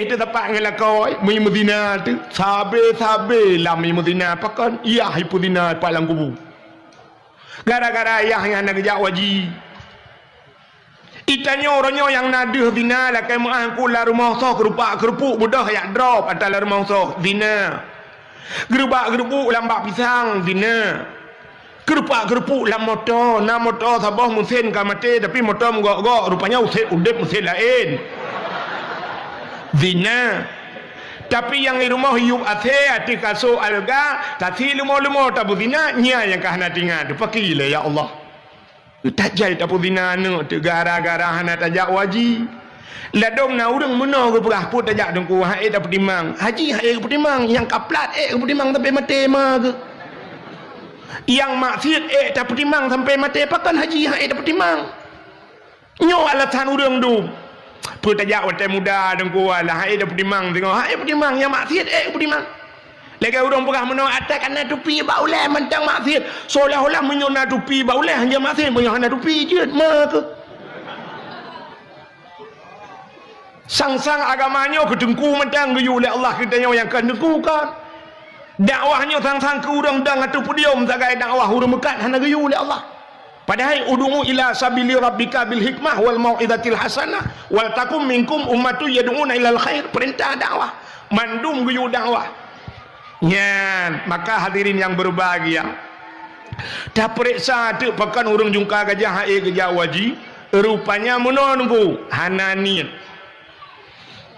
Speaker 1: tetap ngelakoi Medina tu sabe lam Medina pakan iya hipudina palang kubu gara-gara ayah yang nak kerja wajib itanya orangnya yang naduh zina lah kai mak kula rumah so kerupuk mudah yak drop antara rumah so zina gerubak lambak pisang zina gerupuk lam motor na motor sabah musin ka mati tapi motor menggok-gok rupanya udip musin lain zina tapi yang di rumah hiup ati kasut alga tati lumo tabu zina nya yang kahana tinggal tu pakile ya Allah tajai tabu zina nu tu gara-gara hana tajak wajib ladong na urang meno ke perah put tajak dengku hae dapat timang haji hae petimang yang kaplat petimang sampai mati mah ke yang maksiat dapat timang sampai mati pakan haji dapat timang nyo alasan urang du petajak watai muda dengku lah dapat timang tengok dapat timang yang maksiat dapat timang Lagi orang perah menang atas kena tupi ba ulai mentang maksiat. Seolah-olah menyona tupi ba ulai hanya maksiat menyona tupi je mak. Sang-sang agamanya kedengku mentang geyu oleh Allah kita yang kedengkukan. Dakwahnya sang-sang ke urang dang atau podium sagai dakwah urang mekat hana geyu oleh Allah. Padahal ud'u ila sabili rabbika bil hikmah wal mau'izatil hasanah wal takum minkum ummatu yad'una ilal khair. Perintah dakwah mandum geyu dakwah. Ya, maka hadirin yang berbahagia. Dah periksa tu pakan urang jungka gajah hae gajah waji, rupanya menunggu hananiat.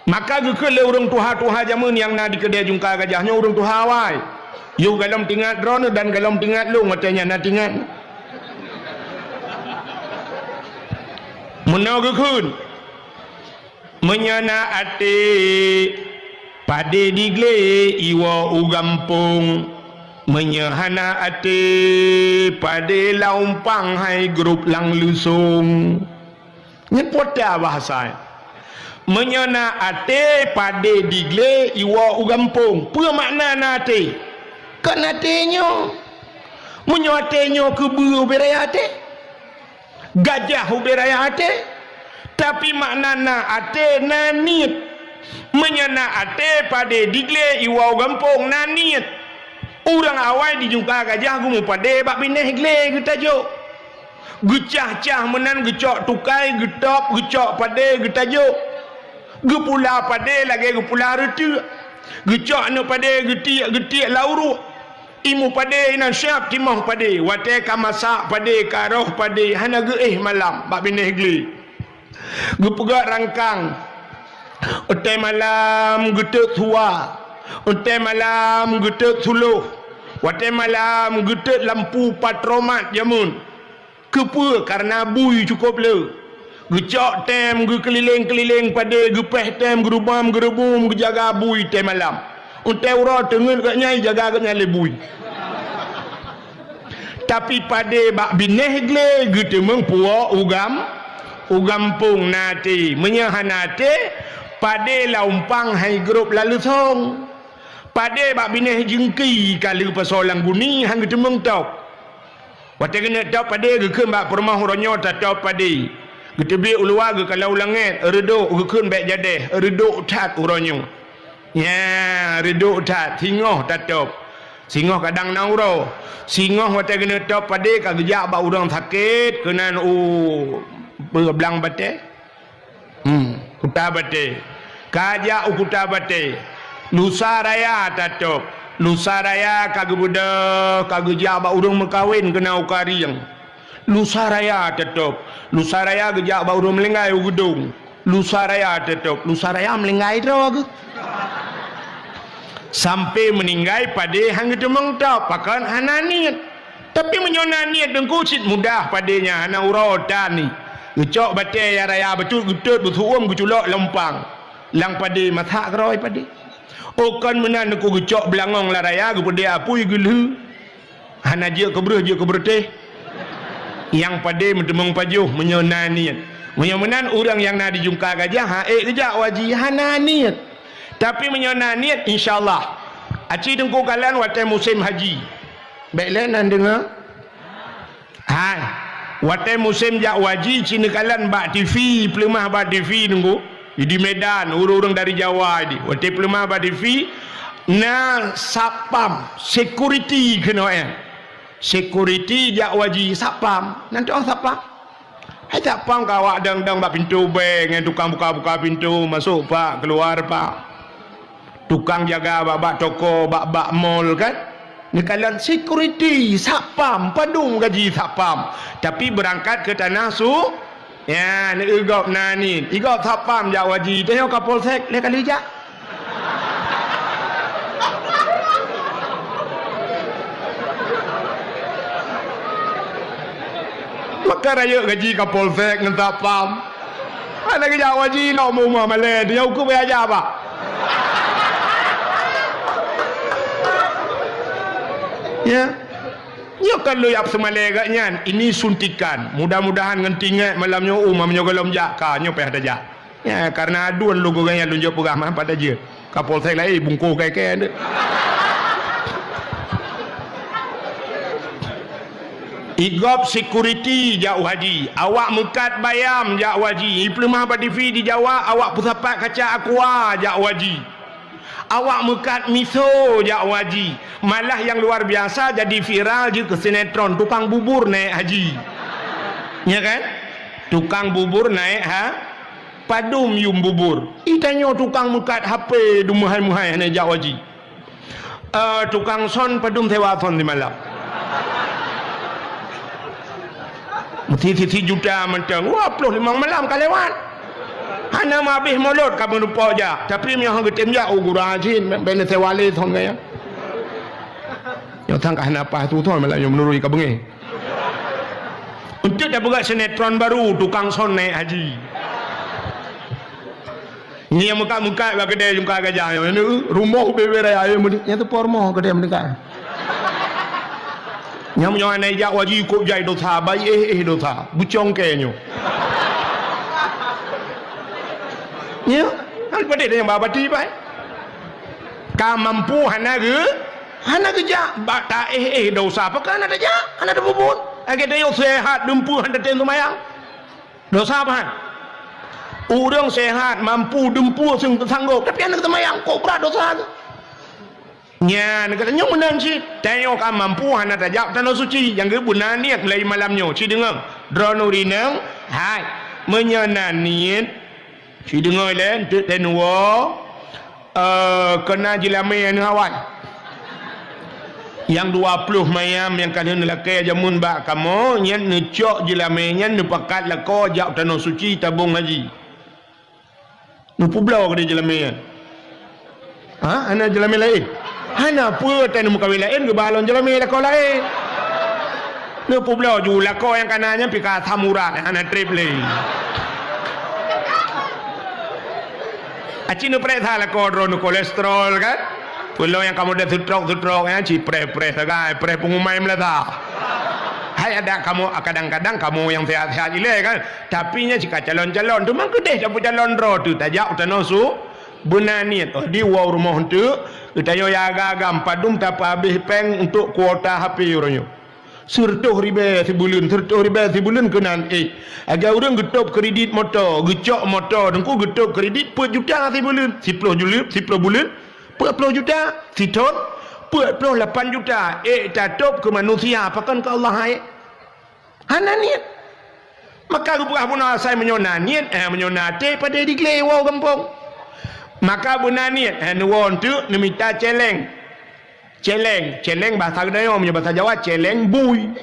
Speaker 1: Maka gekele urang tuha-tuha jamun yang na di kedai jungka gajahnya urang tuha wai. Yo galam tingat drone dan galam tingat lu matanya na tingat. Menau gekun. Menyana ate pade digle iwa ugampung menyehana ate pade laumpang hai grup lang lusung nyepota bahasa menyana ate pade digle iwa ugampung apa makna nate kan atenyo menyotenyo ke buru berayate gajah berayate tapi makna na ate nanit menyana ate pade digle iwau gampung naniat urang awai dijumpa gajah gumu pade bak bineh gle kita jo gecah-cah menan gecok tukai getop gecok pade kita jo gepula pade lagi gepula retu gecok no pade getiak lauru imu pade ina syap timah pade wate kamasak pade karoh pade hana ge malam bak bineh gle gepegak rangkang utai malam getek tua utai malam getek suluh utai malam getek lampu patromat jamun kepa karena bui cukup le gecok tem ge keliling-keliling pada gepeh tem gerubam gerebum gejaga bui tem malam utai ura tengen kat nyai jaga kat nyai bui tapi pada bak bineh gle getemeng puak ugampung nate menyahanate pade laumpang hai grup lalu song pade bak bineh jengki kali pasolang guni hang getemeng tau wate kena tau pade gekeun bak permah ronyo ta tau pade getebi ulua ge kalau langit reduk gekeun bek jadeh reduk tat uronyo ya reduk tat singoh tatop singoh kadang nauro singoh wate kena tau pade ka gejak bak urang sakit kenan berblang bate kuta bate kajak ukuta bate lusa raya tatop lusa raya kage budak kage jaba urang mekawin kena ukariang lusa raya tatop lusa raya gejak ba urang melengai ugedung lusa raya tatop lusa raya melengai drog sampai meninggal pade hang temeng tau pakan hananiat tapi menyona niat dengku sit mudah padenya hana urotan ni gecok bate ya raya betul getut betuum geculok lempang lang pade mathak roi pade okan menan ku gecok belangong la raya gu pade apui gelu hana je kebreh yang pade mentemong pajuh menyona niat menan orang yang na dijungka gajah ha gejak waji hana niat tapi menyona niat insyaallah aci dengku kalian wate musim haji baiklah nan dengar hai wate musim jak waji cina kalan bak TV pelemah bak TV nunggu di Medan urang-urang dari Jawa di wate pelemah bak TV na sapam security kena security jak waji sapam nanti orang sapam hai sapam kawak dang-dang bak pintu bank yang tukang buka-buka pintu masuk pak keluar pak tukang jaga bak toko bak mall kan ni kalian security sapam padung gaji sapam tapi berangkat ke tanah su ya ni igop nani igop sapam jak waji tanya kapolsek le kali jak maka raya gaji kapolsek ngan sapam ada ke jak waji nak mau male dia hukum aja apa ya ya kalau yang semalega nyan ini suntikan mudah-mudahan ngentingat malamnya mamnya golom jaka nyo peh daja ya karena aduan lu goganya lunjuk pegah mah pada je kapolsek lai bungku kai-kai Igop security jak haji. Awak mekat bayam jak haji. Diploma TV di Jawa awak pusapat kaca aqua jak haji. Awak mekat miso jak haji. Malah yang luar biasa jadi viral je ke sinetron tukang bubur naik haji. Ya kan? Tukang bubur naik padum yum bubur. Itanya tukang mekat HP dumahai-muhai naik jak haji. Tukang son padum sewa son di malam. Mesti juta mentang. Wah, 25 malam kan lewat. Hana mabih mulut kamu lupa je. Tapi yang hang getem je gurang jin ben sewale thon gaya. Yo tang kahna apa tu thon malah yo menurui ka bengi. Untuk dah buat sinetron baru tukang son naik haji. Ni yang muka-muka bagi kedai jumpa gajah yo ni rumah beber ayo nya tu pormo kedai mereka. Nyam nyong anai jak waji kok jai dosa bayi dosa bucong kenyo. Ya, hal pada yang babati pai. Ka mampu hana ge bata dosa apa kan ada ja, ada bubut. Age dia sehat dempu handa ten tumayang. Dosa apa? Orang sehat mampu dempu sanggup tapi anak tumayang kok berat dosa. Nya katanya menan si tengok kan mampu hana tajak tanah suci yang ke bunan niat mulai malamnya si dengar drono rinang hai menyenan niat si dengar len tu tenwo kena jilame yang awal yang 20 mayam yang kalian lelaki jamun bak kamu nyen necok jilame nyen nepakat lako jak tanah suci tabung haji nupu blau ke jilame ana jilame lain hana apa tan muka lain ke balon jelame la ko lain ne publo ju la ko yang kananya pika samurat hana trip lain aci ne pre tha la ko drone kolesterol kan pulau yang kamu dah tutrok ya ci pre sagai pre pengumai melata hai ada kamu kadang-kadang kamu yang sehat-sehat ile kan tapi nya jika calon-calon tu mang kedeh dapat calon ro tu tajak utanosu bunaniat di wow rumah tu kita yo yaga agam padum tak habis peng untuk kuota HP orangnya sertuh ribe sebulan kenan agak orang getop kredit motor gecok motor dengku getop kredit per juta sebulan 10 bulan 40 juta siton 48 juta tatop ke manusia apakan ke Allah hai hana niat maka rupanya pun saya menyona niat menyonate pada diklei wow kampung. Maka bunaniat won tu minta celeng bahasa Dayo punya bahasa Jawa celeng bui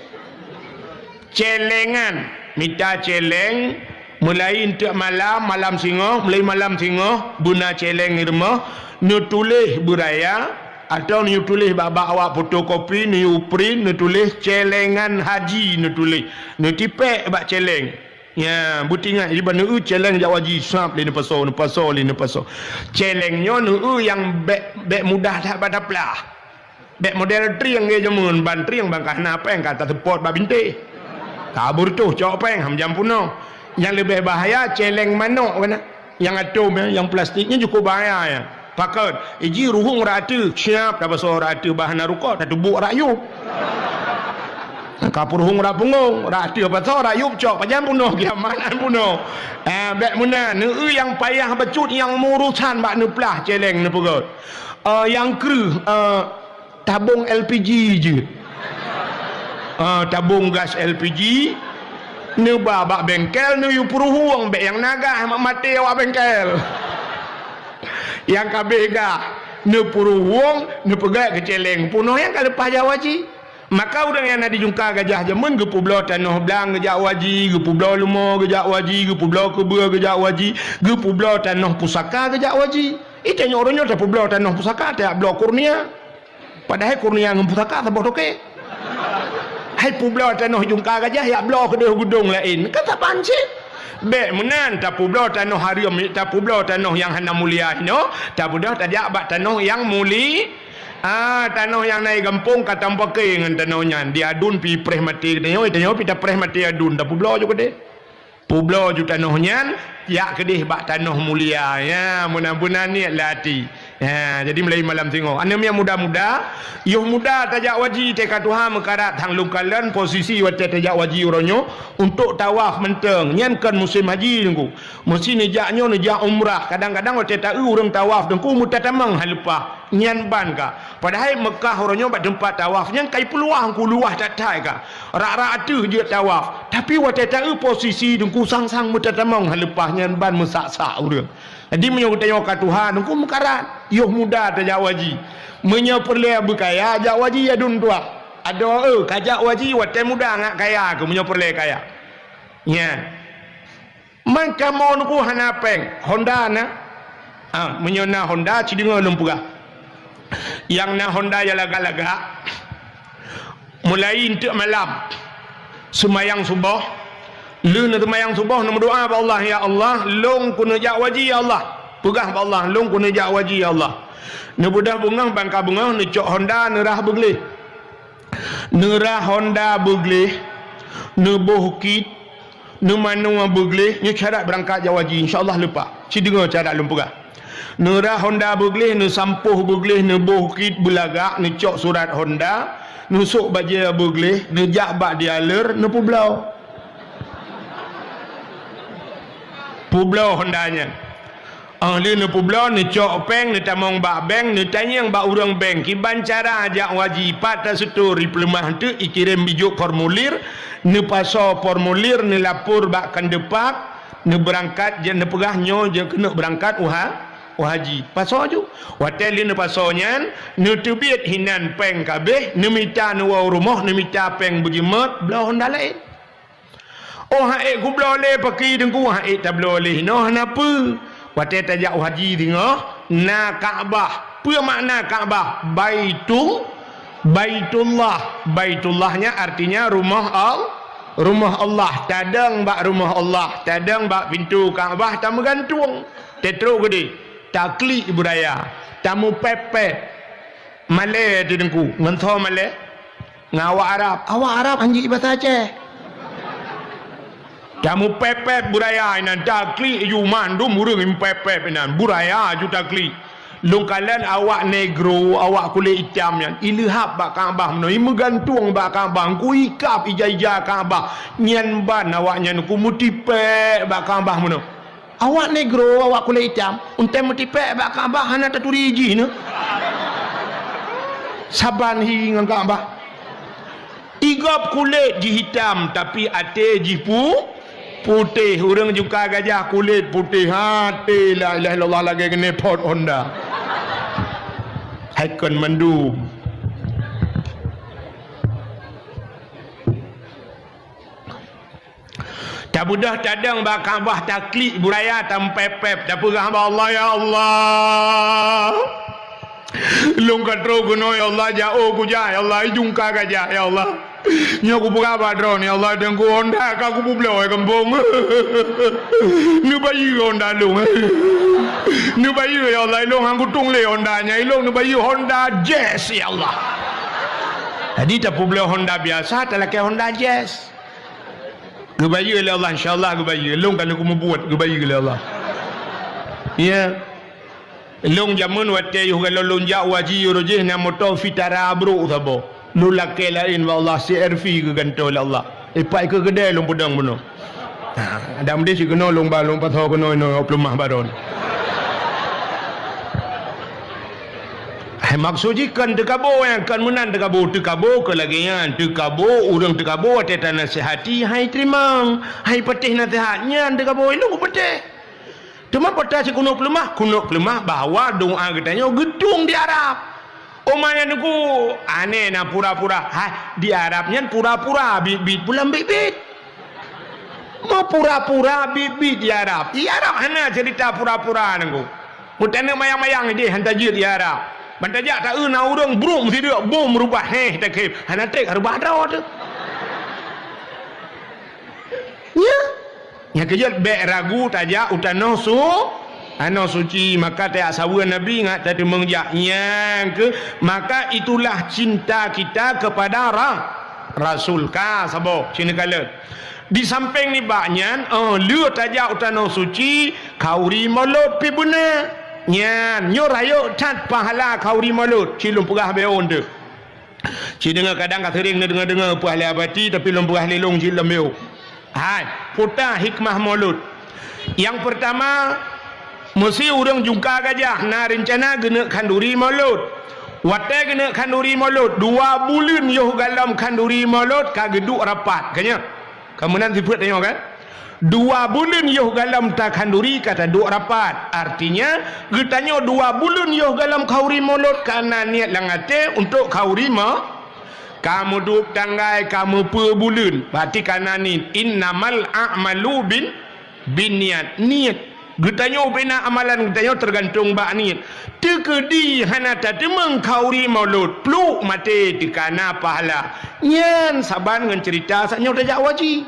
Speaker 1: celengan minta celeng mulai untuk malam singoh mulai malam singoh buna celeng irmah nu tulis buraya atau nu tulis babak awak fotokopi nu print nu tulis celengan haji nu tulis nu tipek bak celeng. Ya, butingan di banu celeng jak waji sap ni paso celengnya nu yang bek mudah tak pada plah bek model triang ge jamun ban triang bangkah na peng kata support ba binte kabur tu cok peng ham jam puno yang lebih bahaya celeng manok mana yang atom yang plastiknya cukup bahaya ya pakat iji ruhung ratu siap dah paso ratu bahan ruko tak tubuk rakyup kapur hung rapungung ratu paso rayup cok pajam puno kiamanan puno bek muna nu yang payah becut yang murusan bak nu plah celeng nu pegot yang kru tabung LPG je tabung gas LPG nu babak bengkel nu yu puruhuang bek yang naga mak mati awak bengkel yang kabega nu puruhuang nu pegat ke celeng puno yang ka lepas jawaji. Maka orang yang nak dijungka gajah jaman ke pulau tanah belang gejak waji, ke pulau lumo gejak waji, ke pulau kebua gejak waji, ke pulau tanah pusaka gejak waji. Itanya orangnya tak pulau tanah pusaka tak pulau kurnia. Padahal kurnia dengan pusaka tak boleh okey. Hai pulau tanah jungka gajah ya pulau kedua gudung lain. Kata pancit. Bek menan tak pulau tanah harium, tak pulau tanah yang hana mulia no, tak pulau tak jabat tanah yang muli. Tanah yang naik kampung kata pakai dengan tanahnya diadun pi preh mati tanah pita preh mati adun dah pulau juga deh pulau juga tanahnya ya kedih bak tanah mulia ya mudah-mudahan ni lati Ya, jadi mulai malam tengok. Anda yang muda-muda, yuh muda tajak waji teka Tuhan mekarat hang lungkalan posisi wate tajak waji uronyo untuk tawaf menteng. Nyan kan musim haji nunggu. Musim nejaknyo nejak umrah. Kadang-kadang wate tak urang tawaf dengku mutatamang halupa. Nyan ban ka. Padahal Mekah uronyo bak tempat tawaf nyan kai peluang ku luah tak tai ka. Rak-rak atuh je tawaf. Tapi wate tak posisi dengku sang-sang mutatamang halupa nyan ban mesak-sak urang. Jadi menyokong ke Tuhan, aku mekarat. Yuh muda tajak waji. Menyoperleh berkaya, ajak waji ya dun tua. Ada kajak waji watai muda ngak kaya ke menyoperleh kaya. Ya. Maka mau nuku hanapeng Honda na. Menyona Honda cidinga lumpura. Yang na Honda ya laga-laga. Mulai untuk malam. Semayang subuh. Lu nak semayang subuh nak berdoa kepada Allah, ya Allah, long kuna jak waji ya Allah. Pegah kepada Allah, long kuna jak waji ya Allah. Ni budah bunga bangka bunga ni cok Honda nerah beglih. Nerah Honda beglih. Ni bohkit, ni manua beglih, ni syarat berangkat jak waji insya-Allah lupa. Cidengar syarat lumpura. Nerah Honda beglih, ni sampuh beglih, ni bohkit belagak, ni cok surat Honda, ni sok baja beglih, ni jak bak dialer, ni publau. Publau Hondanya. Ahli ni publau ni cok peng ni tamong bak beng ni tanyang bak urang beng kiban cara ajak wajib patah setur di pelemah tu ikirim bijuk formulir ni paso formulir ni lapor bak kandepak ni berangkat je ni pegahnya je kena berangkat haji paso ju hotel ni paso nyan ni tebit hinan peng kabeh ni minta ni wa rumah ni minta peng bujimat belah Honda lain. Oh haik ku boleh pakai dengku haik tak boleh noh napa wate tajak haji tengok na Kaabah apa makna Kaabah baitullahnya artinya rumah Allah tadang bak rumah Allah tadang bak pintu Kaabah tak bergantung tetro gede taklik budaya tamu pepet Malay tu dengku mentho Malay ngawak Arab anjing bahasa Aceh. Kamu pepet budaya inan takli you mandum urang pepet inan budaya ju takli lungkalan awak negro awak kulit hitam yan ilhab bak Kaabah meno imegantung bak Kaabah ku ikap ija-ija Kaabah nyan ban awak nyan ku mutipe bak Kaabah meno awak negro awak kulit hitam unte mutipe bak Kaabah hana taturiji ne saban hi ngan Kaabah igap kulit ji hitam tapi ate ji putih orang juga gajah kulit putih hati la ilaha illallah lagi kena pot Honda haikon mandu tak budah tadang bak Kaabah taklik buraya tampepep tak pegah Allah ya Allah long katro kuno ya Allah jauh ku ja ya Allah jungka gajah ya Allah nya ku berapa drone ya Allah dengku Honda ka ku publoi kampung nu bayi Honda long nu bayi ya Allah long hang kutung le Honda nya long nu bayi Honda Jazz ya Allah jadi tak publoi Honda biasa tak laki Honda Jazz ku bayi le Allah insyaallah ku bayi long kalau ku membuat ku bayi le Allah ya long jamun wate yo kalau lonjak waji rojih na motor fitara bro sabo lu laki lain wallah CRV ke gantol Allah ipai ke kedai long pedang beno ada mesti si kena long balong patho kena no plumah baron maksud jikan tekabo yang kan menan tekabo ke lagi yang tekabo urang tekabo ate nasihati hai terima hai petih nasihatnya tekabo lu petih cuma pada si kuno pelemah bahawa doa katanya gedung di Arab omanya nuku aneh na pura-pura di Arabnya pura-pura bibit bulan bibit mau pura-pura bibit di Arab hana cerita pura-pura nuku mutane mayang-mayang dia hantajir di Arab bantajak tak na urang brum si dia bom rubah tak kep hana tek rubah dah tu ya yang kejut bek ragu tajak utano ano suci maka tak sawan Nabi ngat tadi mengjak ke maka itulah cinta kita kepada Rasul ka sabo cina kala di samping ni baknya lu tajak utano suci kauri molot pi buna nyan nyo rayo tat pahala kauri malut cilum pegah beon tu ci dengar kadang kat sering dengar pahala abati tapi lum pegah lelong cilum beo hai puta hikmah malut yang pertama mesti orang jungka gajah na rencana gena kanduri malut wate gena kanduri malut 2 bulan yo galam kanduri malut kageduk rapat kanya kemudian sifat tengok kan 2 bulan yo galam tak kanduri kata duk rapat artinya getanya 2 bulan yo galam kauri malut karena niat langate untuk kauri kamu duk tanggai kamu per bulan berarti karena ni innamal a'malu bin niat getanya bina amalan getanya tergantung bak niat tekedi hanata temeng kauri maulud pluk mati tikana pahala nyen saban dengan cerita saknya udah jak waji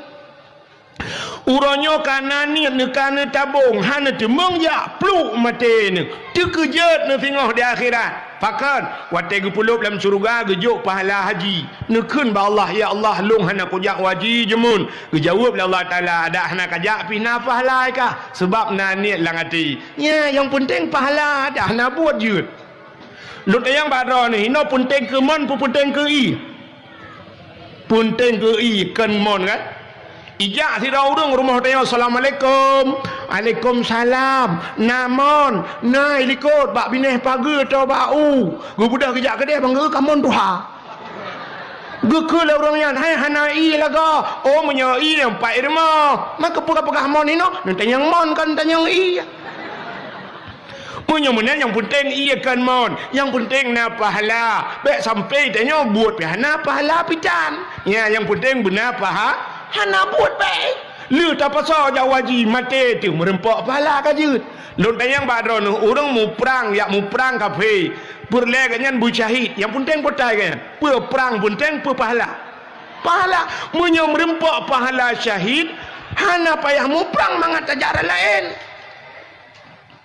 Speaker 1: uronyo kana niat nekana tabung hana temeng ya pluk mati ne tekejat ne tengok di akhirat pakan wate gepulup dalam surga gejuk pahala haji nekun ba Allah ya Allah long hana kujak waji jemun gejawab Allah taala ada hana kajak pina pahala ka sebab na niat lang hati nya yang penting pahala dah hana buat jut lut yang badra ni no penting ke mon penting ke i penting ke i kan mon kan ijak si orang rumah tanya assalamualaikum waalaikumsalam namon na ilikot bak bineh pagi atau bau gu budak kejak kedai bangga kamon tuha gu ke lah orangnya hai hanai laga oh menyai yang pai rumah maka pegah-pegah mon ini no tanya mon kan tanya i punya mana yang penting iya kan mon yang penting na pahala baik sampai tanya buat pihana pahala pitan ya yang penting benar pahala hana buat baik lu tak pasal jauh waji mati tu merempak pahala kajut lu tayang badron orang mu perang kafe berleganyan bu syahid yang penting potai kan perang penting pahala punya merempak pahala syahid hana payah mu perang mangat ajaran lain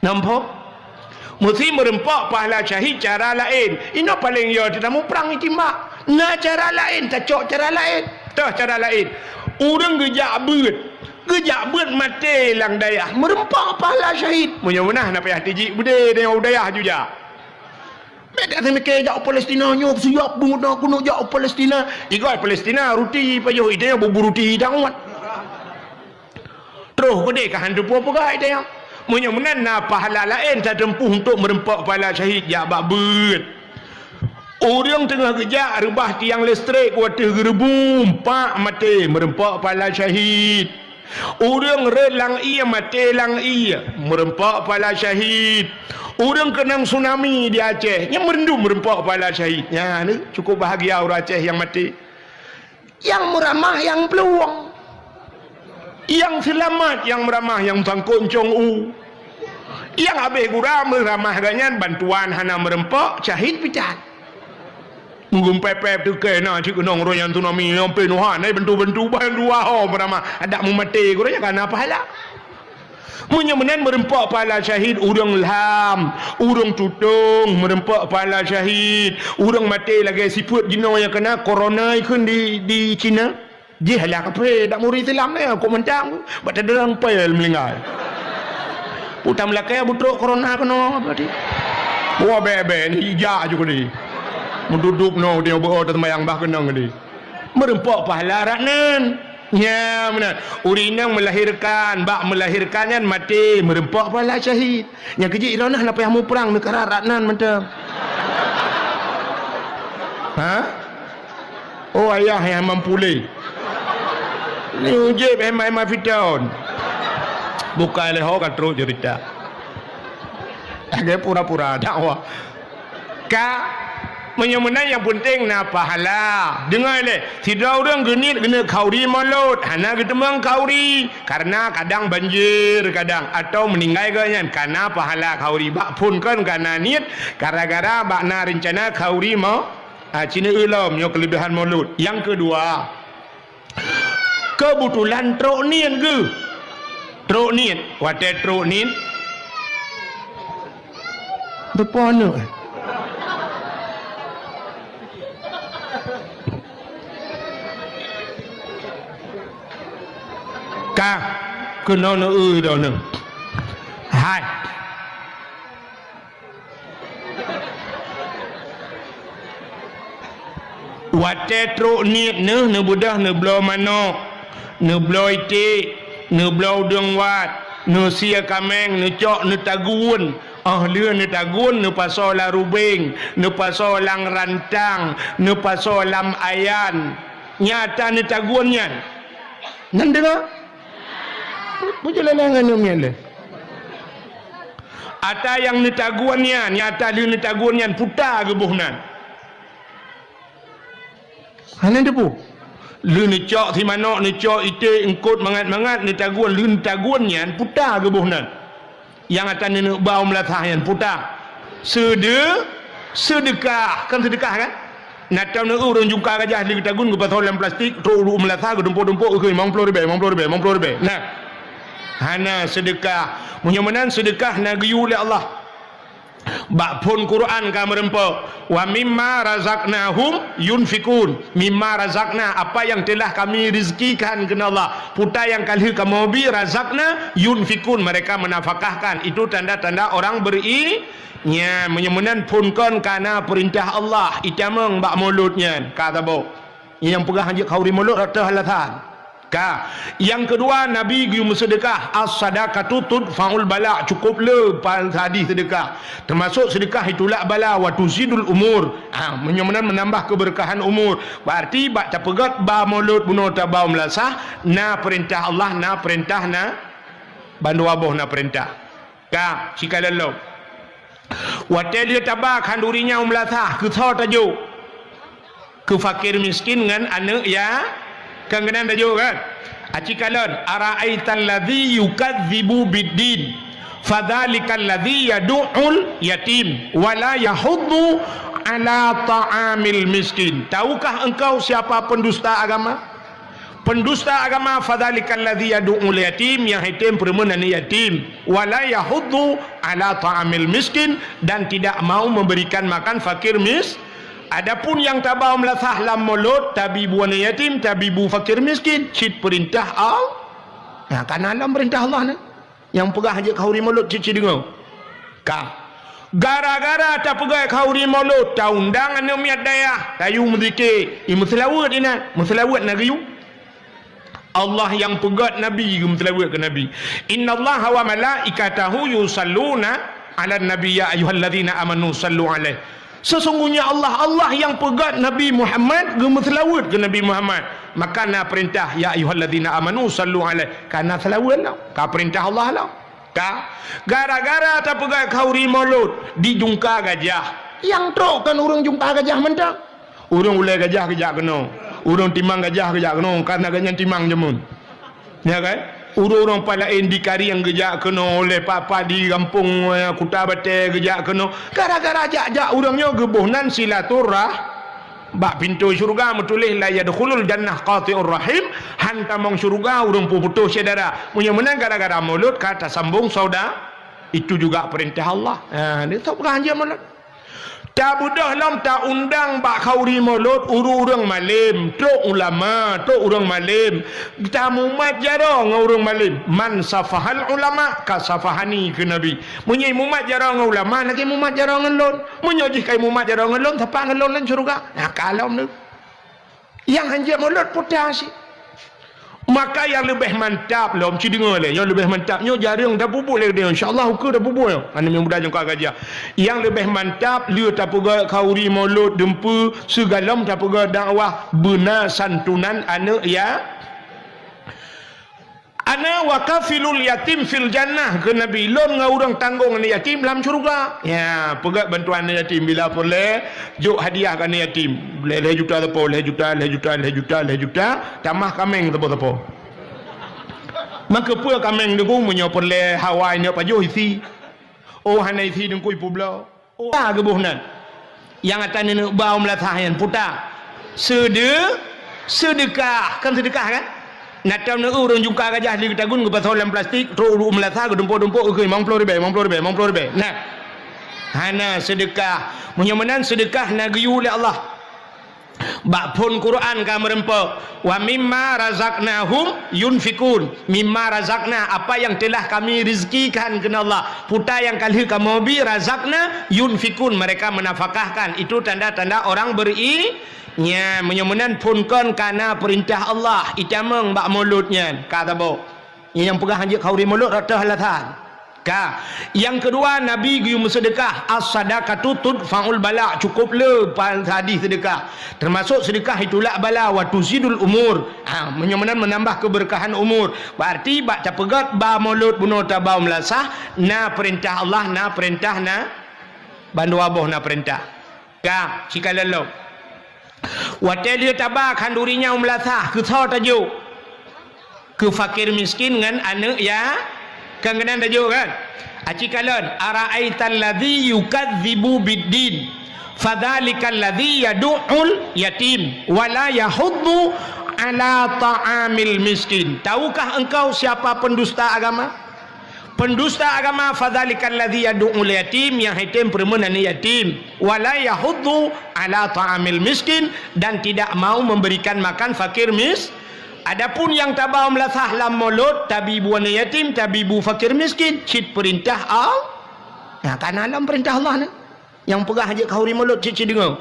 Speaker 1: nampak mesti merempak pahala syahid cara lain ini paling ya tidak mu perang itimak na cara lain tak cok cara lain tah cara lain orang gejak beut mati lang dayah merempak pahala syahid munyah-munyah nak payah tiji bude dengan udayah juga mereka semikir jak Palestina nyok siap bunuh kuno jak Palestina ikut Palestina ruti payah idenya bubu ruti dangwat terus gede ka hantu apa gak idenya munyah-munyah na pahala lain tak tempuh untuk merempak pahala syahid jak bak beut orang tengah kejak rebah tiang listrik water gerbum pak mati merempak pahala syahid orang relang ia mati lang ia merempak pahala syahid orang kena tsunami di Aceh yang merendu merempak pahala syahid ya ni cukup bahagia orang Aceh yang mati yang meramah yang peluang yang selamat yang meramah yang sangkut cong yang habis guram meramah ganyan bantuan hana merempak syahid picat mungkin pepep tu kena cik kenong royan tsunami yang penuhan ai bentu-bentu bahan dua beramah ada mu mati kurang kan apa hala munya menen merempak pahala syahid urang ilham urang tutung merempak pahala syahid urang mati lagi siput jino yang kena corona ikun di China je halak apa dak muri Islam ni aku mentang bata derang pel melinggai putam lakai butruk corona kena berarti buah bebe ni ija juga ni menduduk no dia berada temayang bah kenang ni merempak pahala raknan ya benar urinang melahirkan bak melahirkannya mati merempak pahala syahid yang kejik iranah nak payah mu perang negara raknan macam ha oh ayah yang mampu le ni ujib emai fiton bukan le ho kan terus cerita agak pura-pura dakwah ka menyemena yang penting na pahala dengar le tidak orang genit kena kauri malut hana ketemang kauri karena kadang banjir kadang atau meninggal ganyan karena pahala kauri bak pun kan karena niat gara-gara bak na rencana kauri mau cina ulam yo kelebihan malut yang kedua kebetulan trok niat ke trok niat wate trok niat depan ka kena no ư đâu nè hai Wate truk ni ne budah ne blo manok, ne blo itik, ne blo udang wat, ne sia kameng, ne cok ne tagun. Lưa ne tagun ne paso la rubing, ne paso lang rantang, ne paso lam ayan. Nyata ne tagunnya. Nan dengar? Mujalah ngan ne. Ata yang ne tagunnya, nyata lưa ne tagunnya putar ke buhnan. Hanan debu. Lu ni cok thi manok ni cok ite engkut mangat-mangat ni taguan lu ni taguan nyan putar ke buhnan. Yang akan ni bau melatah yan putar. Sedekah kan sedekah kan? Natau ne urang jungka gajah li tagun ke patolan plastik ru melatah ke dumpuk-dumpuk ke 50 ribu. Nah. Hana sedekah. Munyamanan sedekah na giyu oleh Allah. Bak pun Quran ka merempa wa mimma razaqnahum yunfikun, mimma razaqna apa yang telah kami rezekikan kena Allah puta yang kali kamu bi razaqna yunfikun mereka menafkahkan. Itu tanda-tanda orang berinya menyemunan pun kon kana perintah Allah itamang bak mulutnya kata bo yang pegah hanjak khauri mulut atau halatan. Yang kedua Nabi gium sedekah as-sadaqatu tudfa'ul bala, cukup le hadis sedekah termasuk sedekah itulah bala wa tuzidul umur, menyemenan menambah keberkahan umur. Berarti bak tapegat ba mulut bunuh tabau melasah na perintah Allah na perintah na bandu abuh na perintah sikalalo watel dia tabak handurinya melasah ke thau tajuk ke fakir miskin ngan anak ya kan kenan tajuk kan acikalon ara'aital ladzi yukadzibu biddin fadzalikal ladzi yad'ul yatim wala yahuddu ala ta'amil miskin. Tahukah engkau siapa pendusta agama? Pendusta agama fadzalikal ladzi yad'ul yatim, yang yatim perempuan yatim, wala yahuddu ala ta'amil miskin, dan tidak mau memberikan makan fakir miskin. Adapun yang tabau melasah lam mulut tabibu wana yatim, tabibu fakir miskin, cit perintah Allah. Kan alam perintah Allah ni. Yang pegah aja khauri mulut cit dengar. Gara-gara tak pegah khauri mulut, ta undang anu miat daya, tayu menzikir, muslawat ina, muslawat nagayu. Allah yang pegat Nabi muslawat ke Nabi. Innallaha wa malaikatahu yusalluna 'alan nabiy ya ayyuhalladzina amanu sallu 'alaihi. Sesungguhnya Allah yang pegat Nabi Muhammad gemeselawat ke Nabi Muhammad. Maka na perintah ya ayyuhalladzina amanu sallu alaihi, kana selawat lah ka perintah Allah lah. Gara-gara tak pegat khauri mulut dijungka gajah. Yang trok kan urang jumpa gajah mendak. Urang ulai gajah kejak kena. Urang timang gajah kejak kena karena gajah timang jemun. Ya kan? Urang-urang palain di kari yang gejak kena oleh papa di kampung Kuta Bate gejak kena gara-gara jak-jak urangnya gebuhnan silaturah bak pintu syurga metulis la yadkhulul jannah qati'ur rahim, hantamong syurga urang putus saudara. Punya menang gara-gara mulut kata sambung saudara. Itu juga perintah Allah. Dia tak berganjak mulut. Tak budah lam tak undang bak khauri mulut urang malim, tok ulama, tok urang malim. Kita mumat jarang urang malim. Man safahal ulama ka safahani ke Nabi. Munyi mumat jarang ulama lagi mumat jarang ngelon. Munyi kai mumat jarang ngelon tapak ngelon lan syurga. Kalau ni yang hanjak mulut putas. Maka yang lebih mantap lah mesti dengar leh. Yang lebih mantapnya jaring dah bubuk leh dia. Insya-Allah ukur dah bubuk ya. Ane yang mudah jangka gajah. Yang lebih mantap liu tak pegak khauri mulut dempu segalam tak pegak dakwah benar santunan anak ya. Ana wa kafilul yatim fil jannah ke Nabi lon ngaurang tanggung anak yatim dalam syurga. Ya, pegak bantuan anak yatim bila boleh juk hadiah kan anak yatim. Boleh juta tepo, leh juta, tamah kameng tepo. Maka pua kameng deku munyo boleh Hawaii nya pajo isi. Oh hanai isi dengku publo. Oh gebuhnan. Yang atan ni bau melathayan puta. Sedekah kan sedekah kan? Natau nak urang jungka gajah di tagun ke patolan plastik ru melatah ke dumpuk-dumpuk ke 50 ribu. Nah. Hana sedekah. Munyamanan sedekah na giyu oleh Allah. Bak pun Quran ka merempa. Wa mimma razaqnahum yunfikun. Mimma razaqna, apa yang telah kami rizkikan kena Allah. Puta yang kali kamu bi razaqna yunfikun, mereka menafkahkan. Itu tanda-tanda orang berinya. Menyemenan pun kon karena perintah Allah. Itameng bak mulutnya. Kata bo. Yang pegang hanjik khauri mulut rata halatan. Yang kedua, Nabi gium sedekah. As-sadaqatu tudfa'ul bala. Cukup le hadis sedekah. Termasuk sedekah itulah bala wa tuzidul umur. Menyemenan menambah keberkahan umur. Berarti bak tapegat ba mulut bunuh tabau melasah na perintah Allah, na perintah na bandu aboh na perintah. Jika lalu wa dia tabak handurinya melasah ke thau tajuk ke fakir miskin ngan anak ya kangenan tajuk kan. Acikalan ara'aital ladzi yukadzibu biddin fadzalikal ladzi yad'ul yatim wala yahuddu ala ta'amil miskin. Tahukah engkau siapa pendusta agama? Pendusta agama fadzalikal ladzi yad'ul yatim, yang yatim perempuan yatim, wala yahuddu ala ta'amil miskin, dan tidak mau memberikan makan fakir miskin. Adapun yang tabau melasah lam mulut tabibu wan yatim, tabibu fakir miskin, cit perintah Allah. Nah, karena alam perintah Allah ni. Yang pegah aja khauri mulut cit dengar.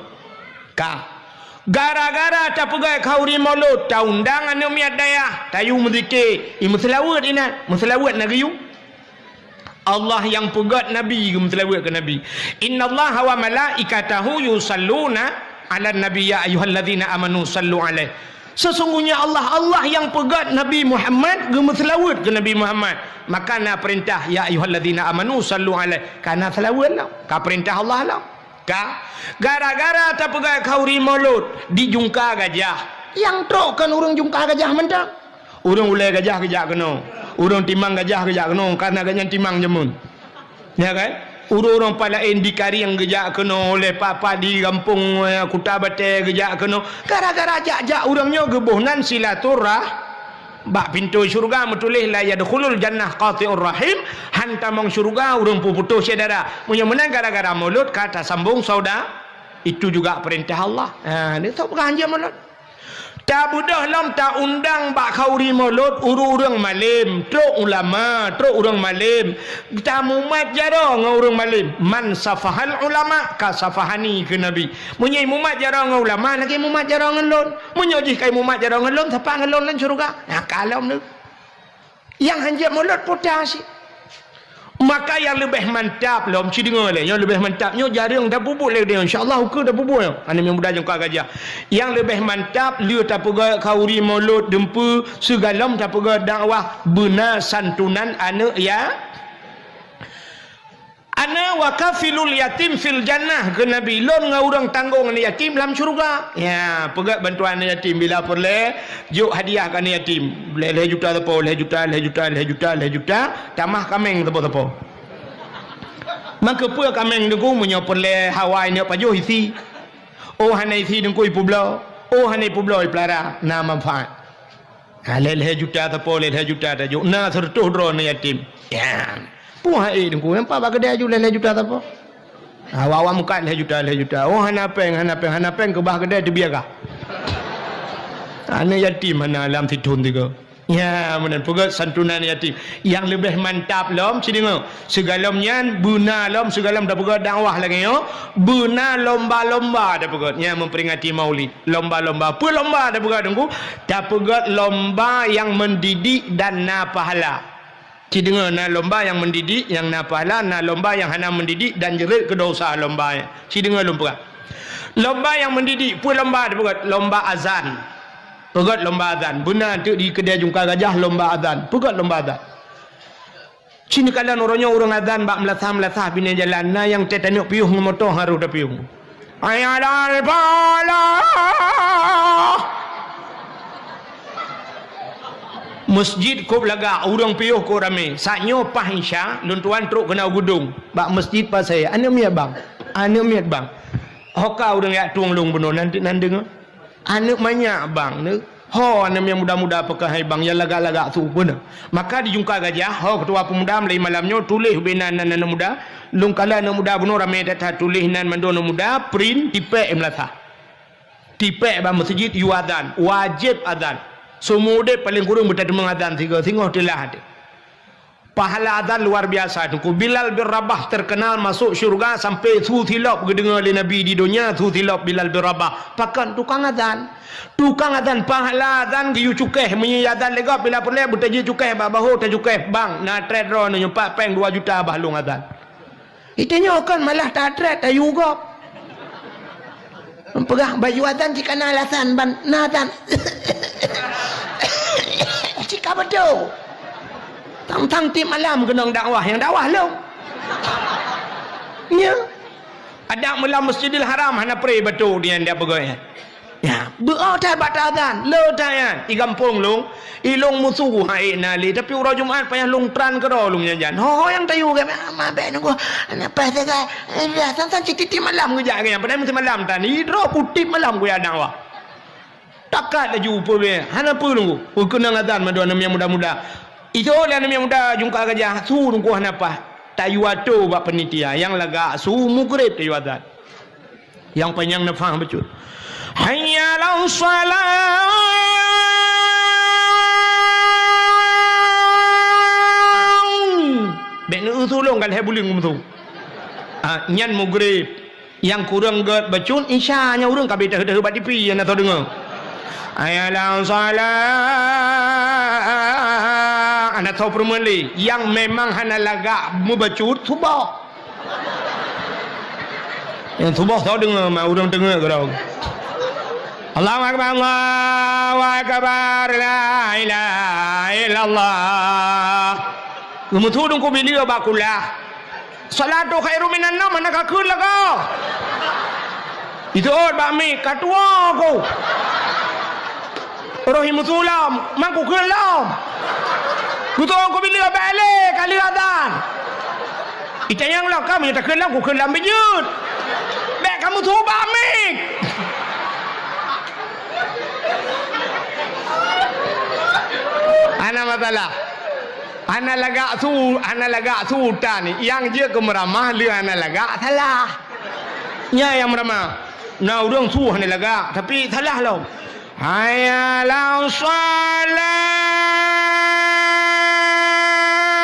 Speaker 1: Gara-gara tak pegah khauri mulut, ta undang anu miat daya, tayu muzikir, selawat ina, selawat nagayu. Allah yang pegat Nabi ke selawat ke Nabi. Innallaha wa malaikatahu yusalluna 'alan nabiy ya ayyuhalladzina amanu sallu 'alaihi. Sesungguhnya Allah yang pegat Nabi Muhammad gemes selawat ke Nabi Muhammad. Maka na perintah ya ayyuhalladzina amanu sallu alaihi, kana selawat lah ka perintah Allah lah. Gara-gara tak pegat khauri mulut dijungka gajah. Yang tok kan orang jungka gajah mentang. Orang ulai gajah kejak kena. Orang timang gajah kejak kena karena gajah timang jemun. Ya kan? Orang-orang palain di kari yang gejak kena oleh papa di kampung Kuta Bate gejak kena gara-gara jak-jak orangnya gebuhnan silaturah bak pintu syurga metulih la yadkhulul jannah qati'ur rahim, hantamong syurga orang putus saudara. Punya menang gara-gara mulut kata sambung saudara. Itu juga perintah Allah. Dia tak berganjil mulut. Tak budah lam tak undang bak khauri mulut urang malim, truk ulama, truk urang malim. Tamu mat jara ngau urang malim. Man safahal ulama ka safahani ke Nabi. Munyai mumat jara ngau ulama lagi mumat jara ngelon. Munyai kai mumat jara ngelon siapa ngelon lan syurga. Nah kalau ni yang hanjat mulut potasi. Maka yang lebih mantap lah mesti dengar lah. Yang lebih mantapnya jaring dah bubuk lagi dia. InsyaAllah hukum dah bubuk ya. Ini yang mudah jangka gajah. Yang lebih mantap dia tak pegah khauri mulut dempu segalam tak pegah dakwah benar santunan anak ya. Ana wa kafilul yatim fil jannah ke Nabi. Lon ngau orang tanggung anak yatim dalam syurga. Ya, pegat bantuan anak yatim bila perlu juk hadiah ke anak yatim. Leh juta tepo, leh juta, tamah kameng tepo. Maka pun kameng deku menyo perlu Hawaii ni pajuh isi. Oh hanai isi deku ipu blau. Oh hanai ipu blau pelara na manfaat. Leh juta tepo, leh juta tajuk. Na sertuh drone yatim. Ya. Puah dengku nampak bak kedai ju leh juta apa? Awak muka leh juta. Oh hanapeng ke bah kedai tu biarkah? Anak yatim mana alam situn tiga. Ya, menan pegat santunan yatim. Yang lebih mantap lom si dengar. Segalamnya buna lom segalam dah pegat dakwah lagi yo. Buna lomba-lomba dah pegat. Ya memperingati Maulid. Lomba-lomba. Apa lomba dah pegat dengku? Dah pegat lomba yang mendidik dan na pahala. Ci dengar na lomba yang mendidik, yang na pahala, na lomba yang hana mendidik dan jerit ke dosa lomba. Ci dengar lomba. Lomba yang mendidik, pun lomba dia lomba azan. Pegat lomba azan. Benar tu di kedai jungka gajah lomba azan. Pegat lomba azan. Cini kalan orangnya orang azan bak melasah bina jalan. Na yang tetanyuk piuh motor haru dah piuh. Ayalal falah. Masjid kop laga orang piuh ko rame. Saknyo pah insya luntuan truk kena gudung. Bak masjid pas saya. Ane miat bang. Hoka orang yak tuang long benar nanti nandeng. Ane banyak bang ne. Ho ane yang muda-muda apakah hai bang yang lagak-lagak tu benar. Maka di jungka gajah ho ketua pemuda mulai malamnya tulis benan anak muda. Lung kala anak muda benar rame datang tulis nan mando anak muda print tipe melata. Tipek ba masjid you adzan, wajib adzan. Semua dia paling kurang bertemu mengadhan 3 tengok telah ada. Pahala adzan luar biasa tu. Bilal bin Rabah terkenal masuk syurga sampai tu tilap dengar oleh Nabi di dunia, tu tilap Bilal bin Rabah. Pakan tukang adzan. Tukang adzan pahala adzan giu cukeh menyi adzan lega bila perle bertaji cukeh bahu ta cukeh bang na trade ro no nyumpak peng 2 juta bahlung adzan. Itanya kan malah tak trade ta juga. Pegang baju adzan jika na alasan ban na adzan. Jika betul. Tang-tang tim malam kena dakwah yang dakwah lo. Ya. Ada malam Masjidil Haram hana pray betul dia pergi. Ya, berau tak batal adzan. Lo tak ya. I kampung long, ilong musuh hai nali tapi urang Jumaat payah long tran ke ro long janjan. Ho yang tayu ke ma be nunggu. Ana pas ke dah sang citi malam ke jak ke padahal mesti malam tani ro putih malam ku ya dakwah. Takat laju pun hana apa nunggu. Kena adzan madu yang muda-muda. Itu yang muda jungka gajah su nunggu hana apa. Tayu atu buat penitia yang laga su mugrib tayu adzan. Yang panjang nak faham betul. Hayya 'alas salat. Bek nu tolong kan hebuling tu. Nyan mugrib yang kurang gat bacun isya nya urang kabeh dah hebat dipi ana tahu dengar. Hayya 'alas salat. Anda tahu permuli yang memang hana laga membacut subah. Yang subah tahu dengar mah urang dengar ke dah. Allahu akbar, Allahu akbar, la ilaha illallah. Umutu dong ko bilio bakulah. Salatu khairu minan naum mana ka keun laga. Itu bakmi katua ko. Rahimusulam, mang ko keun lam. Kutong ko bilio balik kali adzan. Itayang lah kami tak keun lam ko keun lam bejut. Bek kamu tu bakmi. Ana masalah. Ana laga su tani yang dia ke meramah le ana laga salah. Nya yang meramah. Na urang su hana laga tapi salah lo. Hayya 'alas salat.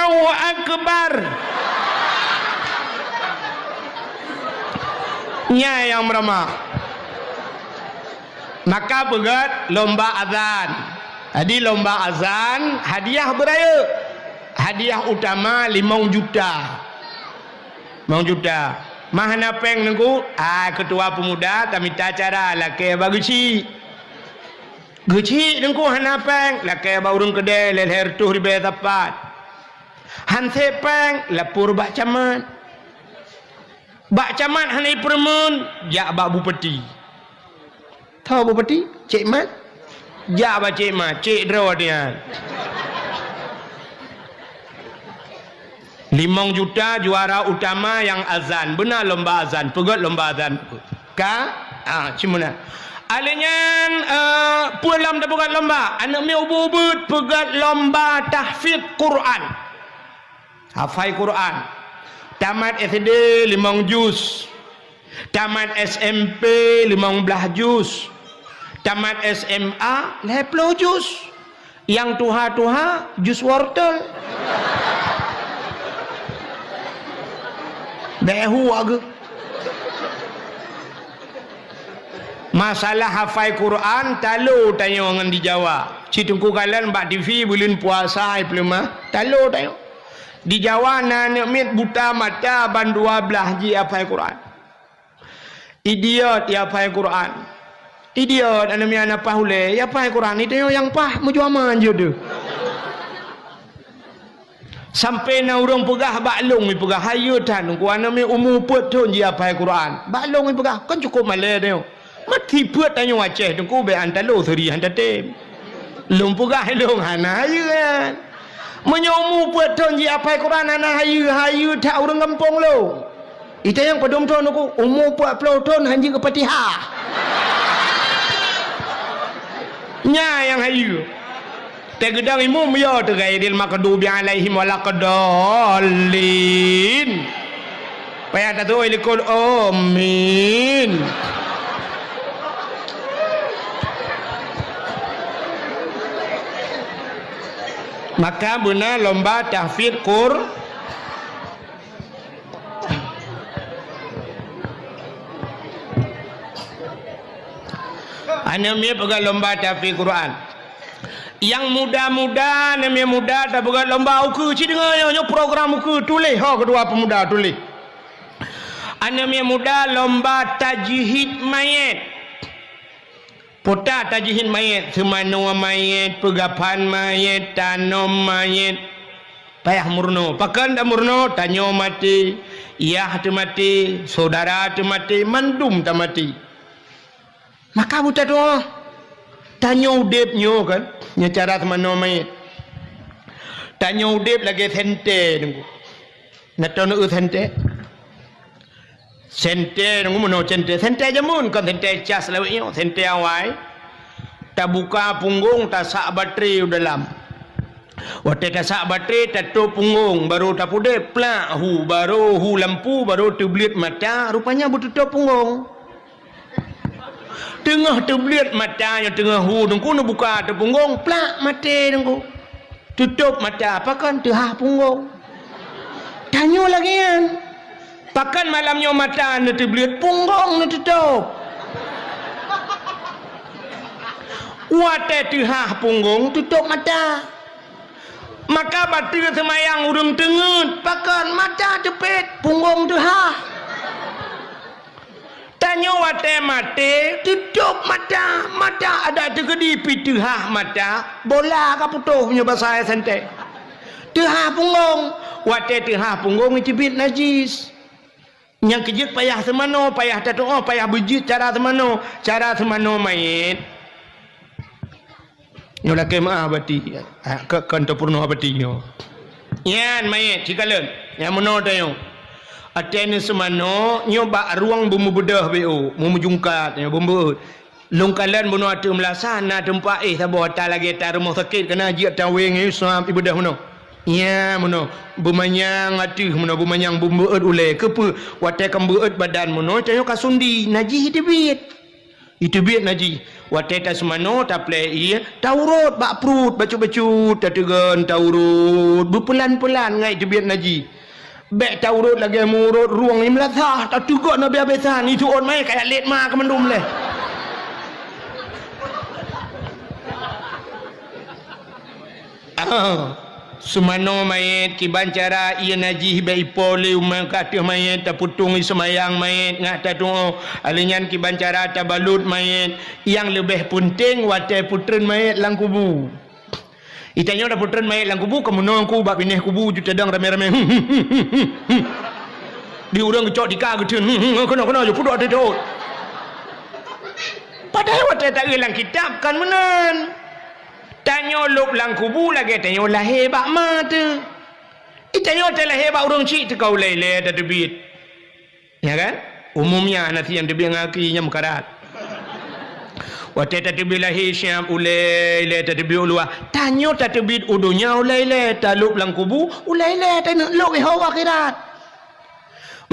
Speaker 1: Allahu akbar. Nya yang meramah. Maka pegat lomba azan. Jadi lomba azan hadiah beraya. Hadiah utama 5 juta. 5 juta. Mahana peng nunggu ketua pemuda kami tak cara laki bagusi. Guci nunggu hana peng laki baurung kedai leher tuh ribe tapat. Hanse peng lapor bak camat. Bak camat hanai permun jak bak bupati. Tahu bupati? Cik Mat? Jak bak Cik Mat, Cik draw dia. 5 juta juara utama yang azan. Benar lomba azan. Pegat lomba azan. Cimuna. Alinyan pulang dah pegat lomba. Anak mi ubud pegat lomba tahfidz Quran. Hafai Quran. Tamat SD 5 juz. Tamat SMP 15 juz. Tamat SMA 10 juz. Yang tuha-tuha juz wortel. Behu aga. Masalah hafal Quran talu tanya orang di Jawa. Citungku kalian bak TV bulan puasa iplema. Talu tanya. Di Jawa nak mit buta mata ban 12 ji hafal Quran. Idiot ya hafal Quran. Idiot anu mi ana pahule ya hafal Quran itu yang pah mujuaman je tu. Sampai na urang pegah baklong mi pegah hayutan ku ana mi umur put thon ji hafal Quran. Baklong mi pegah kan cukup male dia. Mati put tanya Aceh tu ku be antalo seri hantate. Lung pegah long hana hayuan. Menyomu put thon ji hafal Quran ana hayu tak urang kampung lo. Itu yang pedom thon ku umur 40 thon hanji ke Fatihah. Nya yang hayu. Tegedang imum ya tergairil makdubi alaihim walaqdallin. Payah tak tahu ilikul amin. Maka benar lomba tahfidz Qur'an. Anamnya pegang lomba tahfidz Quran. Yang muda-muda namanya muda tak pegang lomba uku ci dengannya program uku tulis ha kedua pemuda tulis. Anamnya muda lomba tajhid mayit. Pota tajhid mayit, semano mayit, pegapan mayit, tanam mayit. Payah murno, pakan dah murno, tanyo mati, iyah tu mati, saudara tu mati, mandum tak mati. Maka buta doa tanya udip nyo kan nya cara temano mai tanya udip lagi sente nunggu natono sente nunggu mono sente jamun kan sente cas lawik nyo sente awai tak buka punggung tak sak bateri dalam waktu tak sak bateri tak tu punggung baru tak pudip plak hu baru hu lampu baru tublit mata rupanya butuh punggung. Tengah terbelit matanya tengah hu nunggu nak buka tu punggung plak mati nunggu tutup mata pakan tehah punggung tanya lagi kan pakan malamnya mata nak terbelit punggung nak tutup wate tehah punggung tutup mata maka batil semayang urung tengut pakan mata cepet punggung tehah tanya wate mati tutup mata ada tegedi pitihah mata bola ka putuh punya bahasa santai tehah punggung wate tehah punggung cibit najis yang kejut payah semano payah tatoh payah bejit cara semano mayit nyo laki maaf bati ke kantapurno abati nyo yan mayit cikalan yang meno tayo Atene semano nyoba ruang bumbu bedah bo mumu jungkat ya bumbu longkalan bunuh atu melasana tempat sabo ta lagi ta rumah sakit kena jiat taweng isam ibadah mono ya mono bumanyang atu mono bumanyang bumbu eut ule kepe wate kambu eut badan mono tayo kasundi najih itu biat najih wate ta semano ta play taurut bak prut bacu-bacu ta tegen taurut berpelan-pelan ngai itu biat najih Bek taurut lagi murut ruang ni melatah tak tugak nak biar-biasan itu on mai kayak let ma ke mendum leh semano mayit kiban cara ia najih bai pole umang katih mayit tak putung semayang mayit ngak tak doa alinyan kiban cara tabalut mayit yang lebih penting watai putren mayit lang kubu itanya dah putren mayit lang kubu kemenang ku bab binih kubu jutadang rame-rame di urang kecok dika getun kena je pudok dedot padahal watai tak hilang kitab kan menan tanya luk lang kubu lagi tanya lahir bak mata itanya tak lahir bak urang cik tu kau lele dah debit ya kan umumnya nanti yang debit ngakinya mekarat waktu tatbid lahir syam ulai tatbid ulwa tanya tatbid udunya ulai taluk lang kubu ulai tanya luk hawa akhirat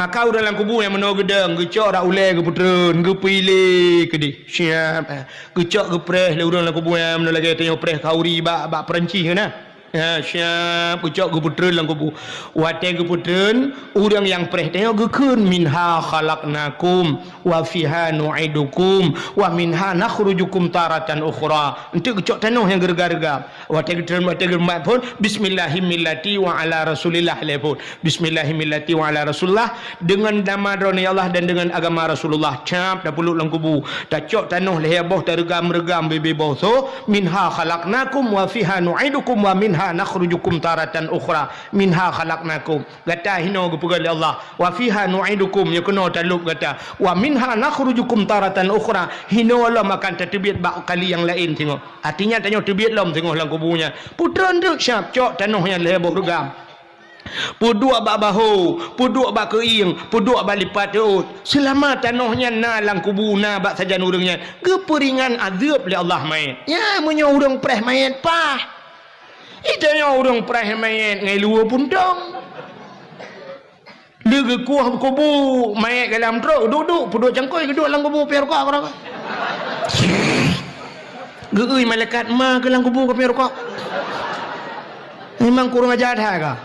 Speaker 1: maka urang lang kubu yang meno gedeng gecok rak ulai ke putren ke pilih ke di syam gecok ke preh le urang lang kubu yang meno lagi tanya preh kauri bak Perancis kana ya syam gecok ke putren lang kubu wate ke putren urang yang preh tanya gekeun minha khalaqnakum wa fiha nu'idukum wa minha nakhrujukum taratan ukhra ente gecok tanah yang gergar-gergar wate germat pun bismillahimillati wa ala rasulillah lepun bismillahimillati wa ala rasulullah dengan nama drone Allah dan dengan agama Rasulullah cap dah puluk lang kubu tak cok tanah leh boh tergam-regam bebe boh so minha khalaqnakum wa fiha nu'idukum wa minha nakhrujukum taratan ukhra minha khalaqnakum gata hino gupugal Allah wa fiha nu'idukum ya kena taluk gata wa minha nakhrujukum taratan ukhra hino Allah makan tatbid bak kali yang lain tengok artinya tanya tatbid lom tengok lang kubunya putran tu syap cok tanah yang leboh regam puduk bak bahu puduk bak keing puduk bak lipat tu selama tanahnya na lang kubu na bak saja urangnya keperingan azab oleh Allah main ya munyo urang preh main pah itanya urang preh mayat ngai luar pundang dia kuah kubu mayat dalam truk duduk puduk cangkoi duduk dalam kubu piar kok orang geui malaikat ma ke dalam kubu ke piar kok memang kurang ajar dah.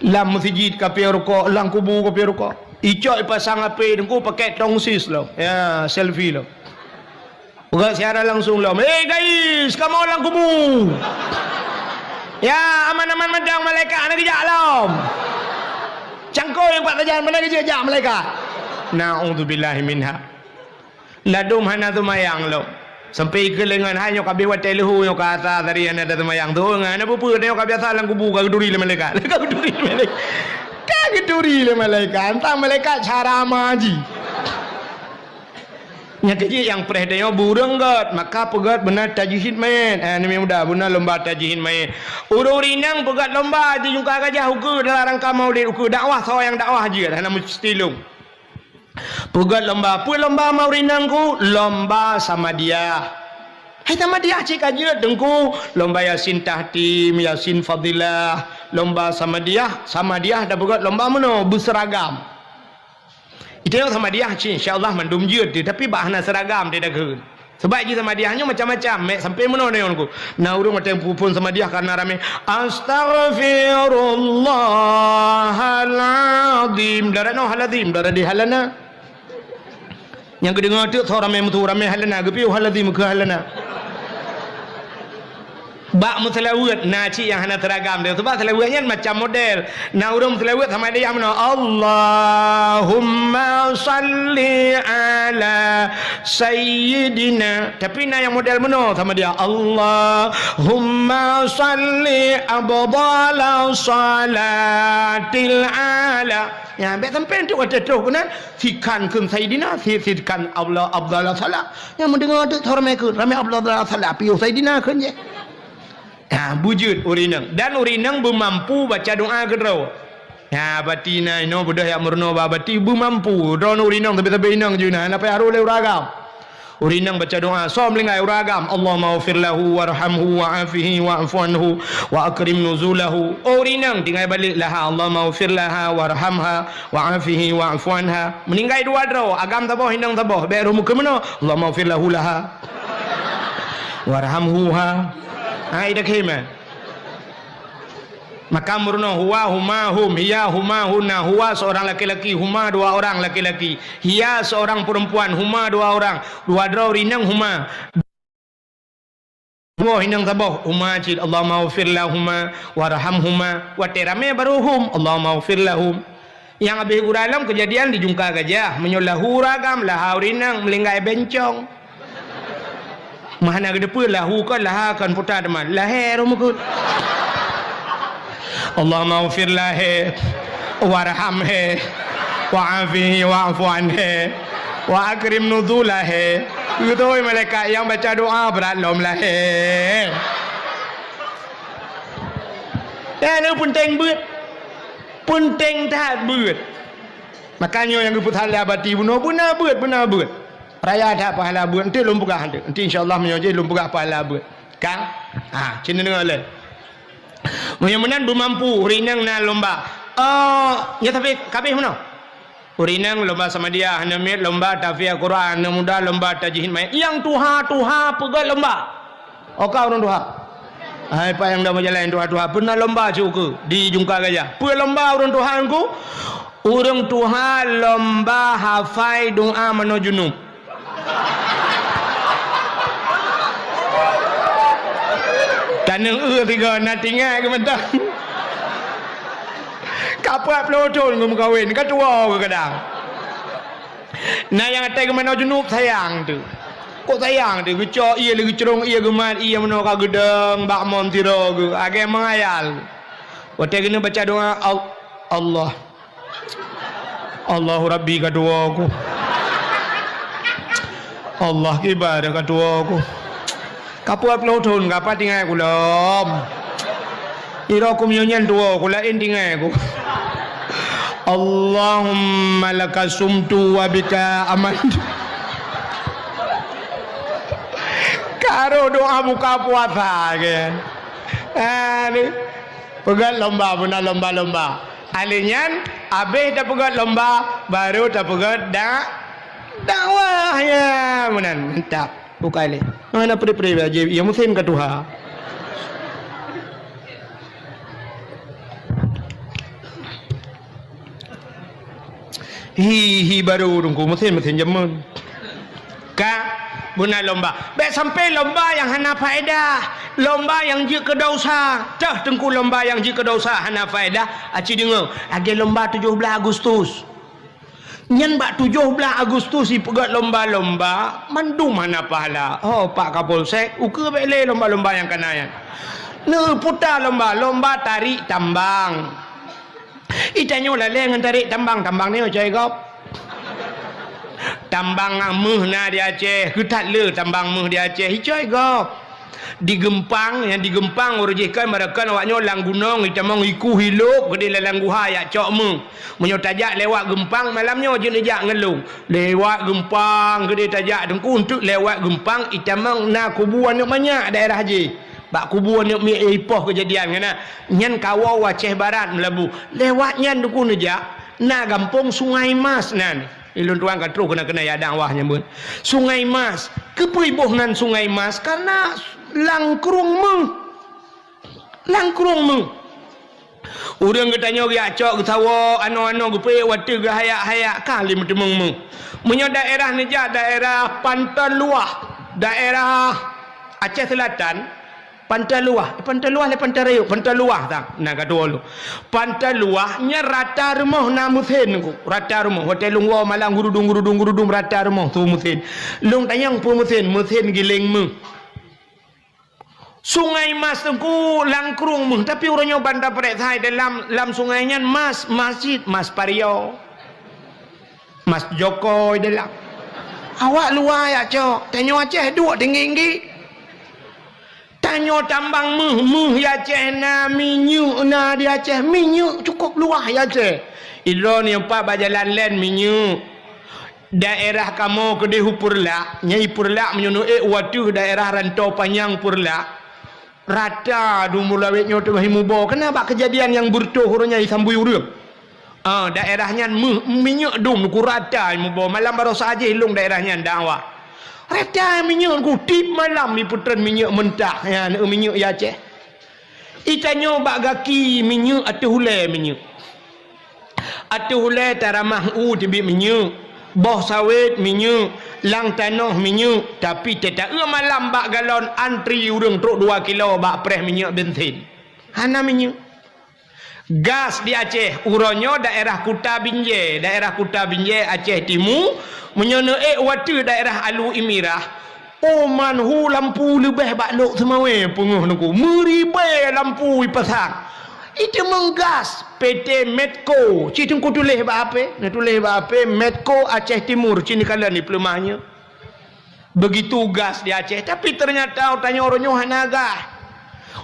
Speaker 1: Lam masjid ka pi rokok, lang kubu ka pi rokok. Icok pasang api dengku pakai tongsis lo. Ya, selfie lo. Bukan siaran langsung lo. Hey guys, kamu lang kubu. Ya, aman-aman madang malaikat nak kejak lo. Cangkau yang pak tajan mana kejak malaikat. Na'udzubillahi minha. Ladum hana tu mayang lo. Sampai ke lengan hanya kabe watai lehu yo kata dari ana ada mayang tu ngana pupu tengok biasa lang kubu ka duri le malaikat. Ka duri le malaikat. Ka duri le malaikat. Entah malaikat cara maji. Nya kecil yang preh tengok burung got maka pegat benar tajihin main. Ni mudah benar lomba tajihin main. Ururinang pegat lomba di jungka gajah uku dalam rangka maulid uku dakwah so yang dakwah je dah nama stilung. Pegat lomba apa lomba maurinangku lomba sama dia. Hai sama dia cik aja dengku lomba yasin tahtim yasin fadilah lomba sama dia dah pegat lomba mana berseragam. Itu yang sama dia cik insyaallah mandum je tapi bahana seragam dia dah ke. Sebab je sama dia hanya macam-macam mek sampai mana ni onku. Nah urung macam pun sama dia karena rame astaghfirullahalazim darano halazim daradi halana. Yang kedengar tu seorang memang ramai halana gepi halazim ke halana. Bak mutlawat naci yang hana teragam dia sebab selawatnya macam model. Nah urang mutlawat sama dia mana Allahumma salli ala sayyidina tapi nah yang model mana sama dia Allahumma salli abdala salatil ala. Ya bet sampai tu kata tu kan sikan kun sayyidina sikan Allah abdala salat yang mendengar tu ramai abdala salat piu sayyidina kan je. Bujud urinang dan urinang bermampu baca doa kedua. Ya batina ino budah yang murno babati bermampu don urinang tapi inang juna apa haru le uragam. Urinang baca doa som lingai uragam Allahumma ighfir lahu warhamhu wa'afihi wa'fu anhu wa akrim nuzulahu. Urinang tinggal balik laha Allahumma ighfir laha warhamha wa'afihi wa'fu anha. Meninggai dua draw agam taboh hindang taboh bae rumu ke mana Allahumma ighfir lahu laha warhamhu ha. Ida kema maka murno huwa huma hum hiya huma hunna huwa seorang laki-laki huma dua orang laki-laki hiya seorang perempuan huma dua orang dua draw rinang huma dua hinang taboh huma cid Allahumma ighfir lahumma warhamhuma wa terame baruhum Allahumma ighfir lahum. Yang habis uralam kejadian di jungka gajah menyulahu ragam lahau rinang melinggai bencong. Mana ke depan lahu kan lah kan putar teman lahir rumukut Allahumma ighfir lahu warhamhu wa'afihi wa'fu anhu wa akrim nuzulahu. Itu malaikat yang baca doa berat lom lahir. Ini penting tak buat. Makanya yang putar labati benar buat. Raya ada pahala buat nanti lom buka nanti insyaallah menyoje lom buka pahala buat kang cina dengar le mudah-mudahan bermampu urinang na lomba ya tapi kabeh mana urinang lomba sama dia hanamit lomba tafsir Quran mudah lomba tajihin mai yang tuha pegat lomba oka orang tuha hai pa yang dah berjalan tuha pernah lomba cukup di jungka gajah pe lomba orang tuhanku orang tuha lomba hafai doa menuju junub. Tanang tiga nak tinggal ke mentang. Kapat pelotol ngum kawin ka tua ke kadang. Nah yang atai ke mana junub sayang tu. Kok sayang tu kecok ia lagi cerong ia gemat ia meno ka gedeng bak mon tiro ke age mengayal. Watai kena baca doa Allah. Allahu Rabbi kedua aku. Allah kibar kedua aku. Kapuat pelotol ngapa tinggal aku lom. Ira aku menyanyian dua aku lain tinggal aku. Allahumma laka sumtu wa bika amantu. Karo doa buka puasa kan. Pegat lomba benar lomba. Alinyan habis dah pegat lomba baru dah pegat dakwah ya menan mantap buka le mana pre aja yang muslim ke tuha Hi baru tunggu mesin jamun. Ka Buna lomba. Baik sampai lomba yang hana faedah. Lomba yang je ke dosa. Dah tengku lomba yang je ke dosa hana faedah. Aci dengar. Agi lomba 17 Agustus. Nyan bak 17 Agustus si pegat lomba-lomba. Mandu mana pahala. Oh Pak Kapolsek. Uka bele lomba-lomba yang kena yan. Ne putar lomba. Lomba tarik tambang. Itanyo laleng tarik tambang. Tambang ni macam kau. Tambang meh na di Aceh, ketat le tambang meh di Aceh. Hicai go. Di Gempang, yang di Gempang urujikan mereka awaknya lang gunung itamang iku hiluk gede lang guha ya cok meh. Menyo tajak lewat Gempang malamnya je nejak ngelung. Lewat Gempang gede tajak dengku untuk lewat Gempang itamang na kubuan nak banyak daerah je. Bak kubuan nak mi ipoh kejadian kana. Nyan kawau Aceh Barat melabu. Lewat nyan dengku nejak na gampung Sungai Mas nan. Ilun tuan kan terus kena ya dakwahnya pun. Sungai Mas, kepribohnan Sungai Mas karena langkrung meng. Langkrung meng. Urang katanya ya cok ketawa ano-ano gepe wate ge hayak-hayak kali mentemeng meng. Menyo daerah neja daerah Pantai Luah, daerah Aceh Selatan. Pantai Luah le Pantai Rayuk, Pantai Luah tak. Nah kata lu. Pantai Luah nya rata rumah na musin ku. Rata rumah hotel lungwa malang gurudung rata rumah tu musin. Lung tanyang pu musin giling mu. Sungai Mas tu langkrung mu tapi orangnya bandar perek sai dalam sungainya Mas masjid Mas Pario. Mas Joko dalam. Awak luar ya cok. Tanya Aceh dua tinggi-tinggi. Tanyo tambang meh ya Aceh na minyak na di Aceh minyak cukup luah ya Aceh. Idro ni empat bajalan len minyak. Daerah kamu ke di Hupurla, nyai Purla menyono waktu daerah rantau panjang Purla. Rata du mulawetnya tu himubo. Kenapa kejadian yang burtuh urangnya sambui urang? Daerahnya minyak dum ku rata himubo malam baru saja hilung daerahnya dakwah. Rata minyak ku tip malam ni putran minyak mentah ya minyak ya Aceh. Itanyo bak gaki minyak atu hulai minyak. Atu hulai taramah tibi minyak. Boh sawit minyak, lang tanah minyak, tapi tetap malam bak galon antri urang truk 2 kilo bak preh minyak bensin. Hana minyak. Gas di Aceh, uronyo daerah Kuta Binjai, Aceh Timur, menyono waktu daerah Alu Imirah. Oman hu lampu lebih bak lok semawe penguh nuku. Meribai lampu ipasang. Itu menggas PT Medco. Cik tungku tulis bak apa? Nak tulis bak apa? Medco Aceh Timur. Cini kala ni pelemahnya. Begitu gas di Aceh, tapi ternyata tanya orangnya hanaga.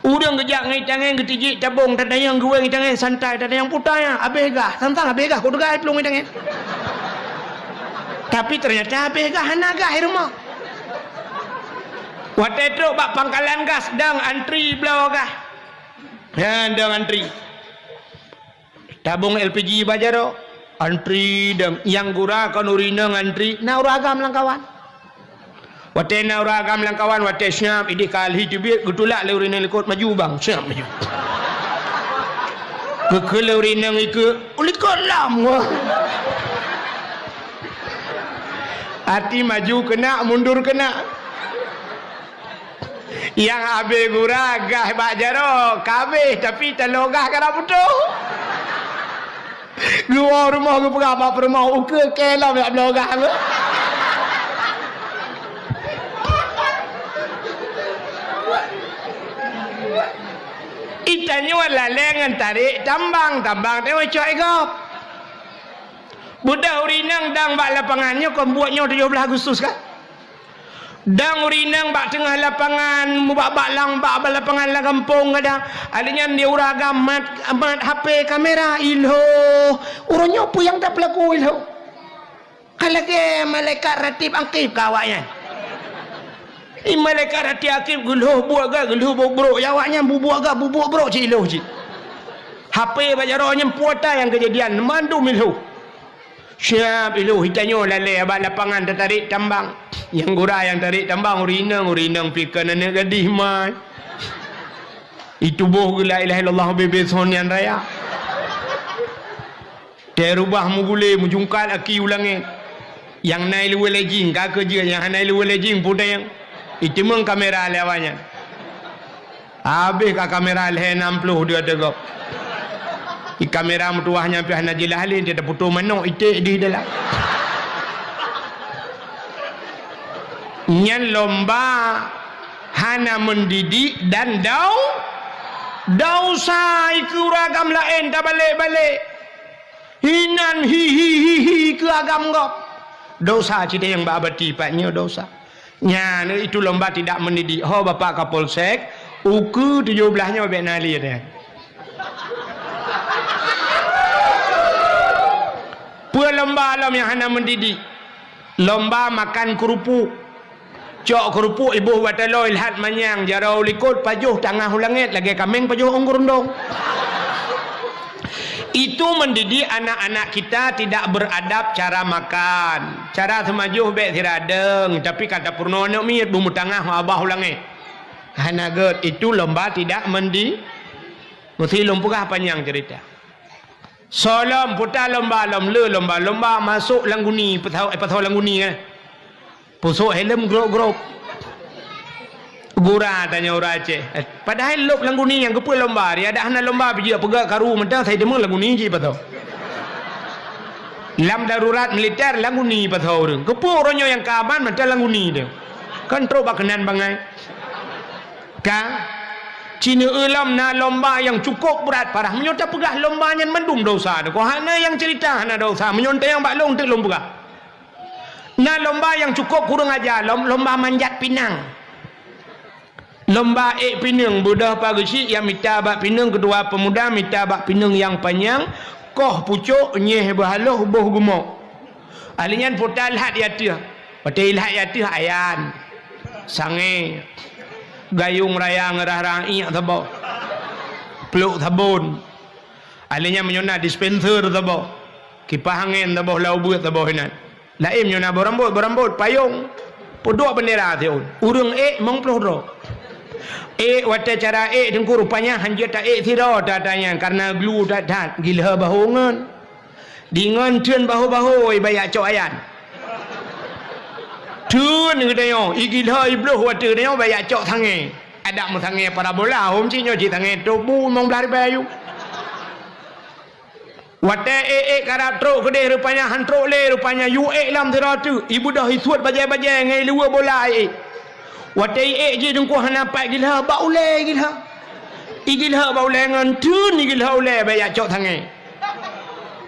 Speaker 1: Udang kejak ngai tangan ketijik tabung tak ada yang gue ngai tangan santai tak ada yang putanya abega santang abega kau degai pelung ngai tangan tapi ternyata abega hanaga rumah waktu itu bak pangkalan gas dang antri belau gah ya dang antri tabung LPG bajaro antri dang yang gura kan urina ngantri na uragam lang kawan Wate na uragam lang kawan wate syam idi kalhi tibir gutulak le urina likut maju bang syam maju. Ke le urina iku ulikot lam wah. Hati maju kena mundur kena. Yang abe guragah bak jaro kabeh tapi talogah kana putuh. Gua rumah gua pegama rumah uke kelam nak belogah lu. Itanyo wala lengan tarik tambang dewa cok egop. Budak urinang dang bak lapangannya kau buatnya 17 Agustus kan? Dang urinang bak tengah lapangan bak lang bak lapangan la kampung kadang. Adanya dia uragam mat HP kamera ilho. Urunyo puyang tak pelaku ilho. Kalau ke malaikat ratib angkip kawaknya. Malaikat hati akib guluh buat gak guluh bobro jawabnya bubuk bro ciloh ci HP bajaronya puata yang kejadian mandu milhu siap ilu hitanyo lale abang lapangan tertarik tambang yang gura yang tarik tambang urinang pikan anak gadih mai itu boh la ilaha illallah bebe sonian raya Terubah mugule mujungkat aki ulangin. Yang naik luar lejing kak kerja yang naik luar lejing pun yang itu meng kamera lewanya. Habis ka kamera leh 60 dia tegak. Di kamera mutuahnya pi hana jilahalin dia putu manok itik di dalam. Nyan lomba hana mendidik dan dausa iku ragam lain tak balik-balik. Hinan hi ke agam ngop. Dosa cita yang babati patnya dosa. Nya itu lomba tidak mendidik. Ho bapak Kapolsek, uku 17-nya babek nali dia. Pua lomba alam yang hana mendidik. Lomba makan kerupuk. Cok kerupuk ibu watalo ilhat manyang jarau likut pajuh tangah hulangit lagi kameng pajuh ongkurundong. Itu mendidik anak-anak kita tidak beradab cara makan. Cara semajuh bek tiradeng. Tapi kata purnono mi bumbu tangah abah ulangnya. Hanaget itu lomba tidak mendidik. Mesti lompugah panjang cerita. Solam putar lomba lomba masuk langguni petau langguni kan. Pusuk helm grok. Gura tanya orang Aceh. Padahal lop langguni yang kepul lomba dia ada hana lomba bija pegak karu mentang saya demang langguni je patau. Lam darurat militer langguni patau orang. Kepul orangnya yang kaban mentang langguni dia. Kan teruk bakanan bangai. Ka Cina ulam na lomba yang cukup berat parah menyonta pegah lomba yang mendum dosa. Ko hana yang cerita hana dosa menyonta yang baklong tek lomba. Na lomba yang cukup kurang ajar lomba manjat pinang. Lomba pinang budak pagi yang minta bak pinang kedua pemuda minta bak pinang yang panjang koh pucuk nyeh bahaloh boh gemuk. Alinyan putal hat yatih. Patil hat yatih ayan. Sange gayung raya ngerah iyak tabo. Peluk tabun. Alinnya menyona dispenser tabo. Kipas angin tabo lau buat tabo hinan. Laim nyona berambut payung. Podok bendera tiun. Urang mong peloro. Wata cara dengku rupanya hanya tak tiro datanya karena glu dat gila bahongan dengan tun bahu bayak cok ayan tun ngadayo igila ibloh wata dia bayak cok tange ada mu tange parabola hom cinyo ji tange tubu mong blari bayu wata karatro gede rupanya hantro le rupanya yu lam tiro tu ibu dah isuat bajai ngai luar bola Watai je dengku hana pak gila baule gila. Igilha baule ngan tun igilha ule bayak cok tangai.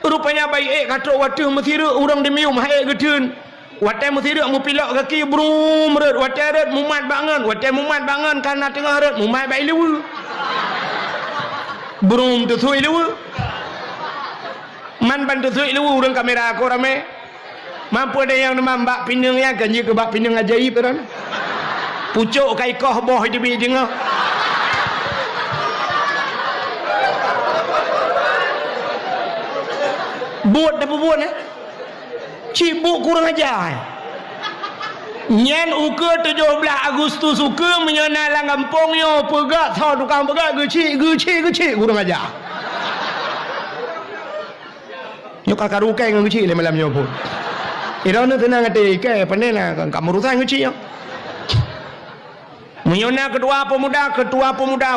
Speaker 1: Rupanya baik kata watu mesira orang demium hai getun. Watai mesira mu pilak kaki brum red watai red mumat bangan karena tengah red mumat baik lewu. Brum tu sui lewu. Man bantu sui lewu orang kamera aku rame. Mampu ada yang nama mbak pinang ya ganji ke mbak pinang ajaib kan. Pucuk kai koh boh di bi jengah. Buat dah buat cibuk kurang ajar. Nyen uke 17 Agustus uke menyona lang kampung yo pegak thau tukang pegak geci kurang ajar. Nyok akaru kai ngeci le malam nyo pun. Irana tenang ate kai panena kamu rusan ngeci yo. Menyona ketua pemuda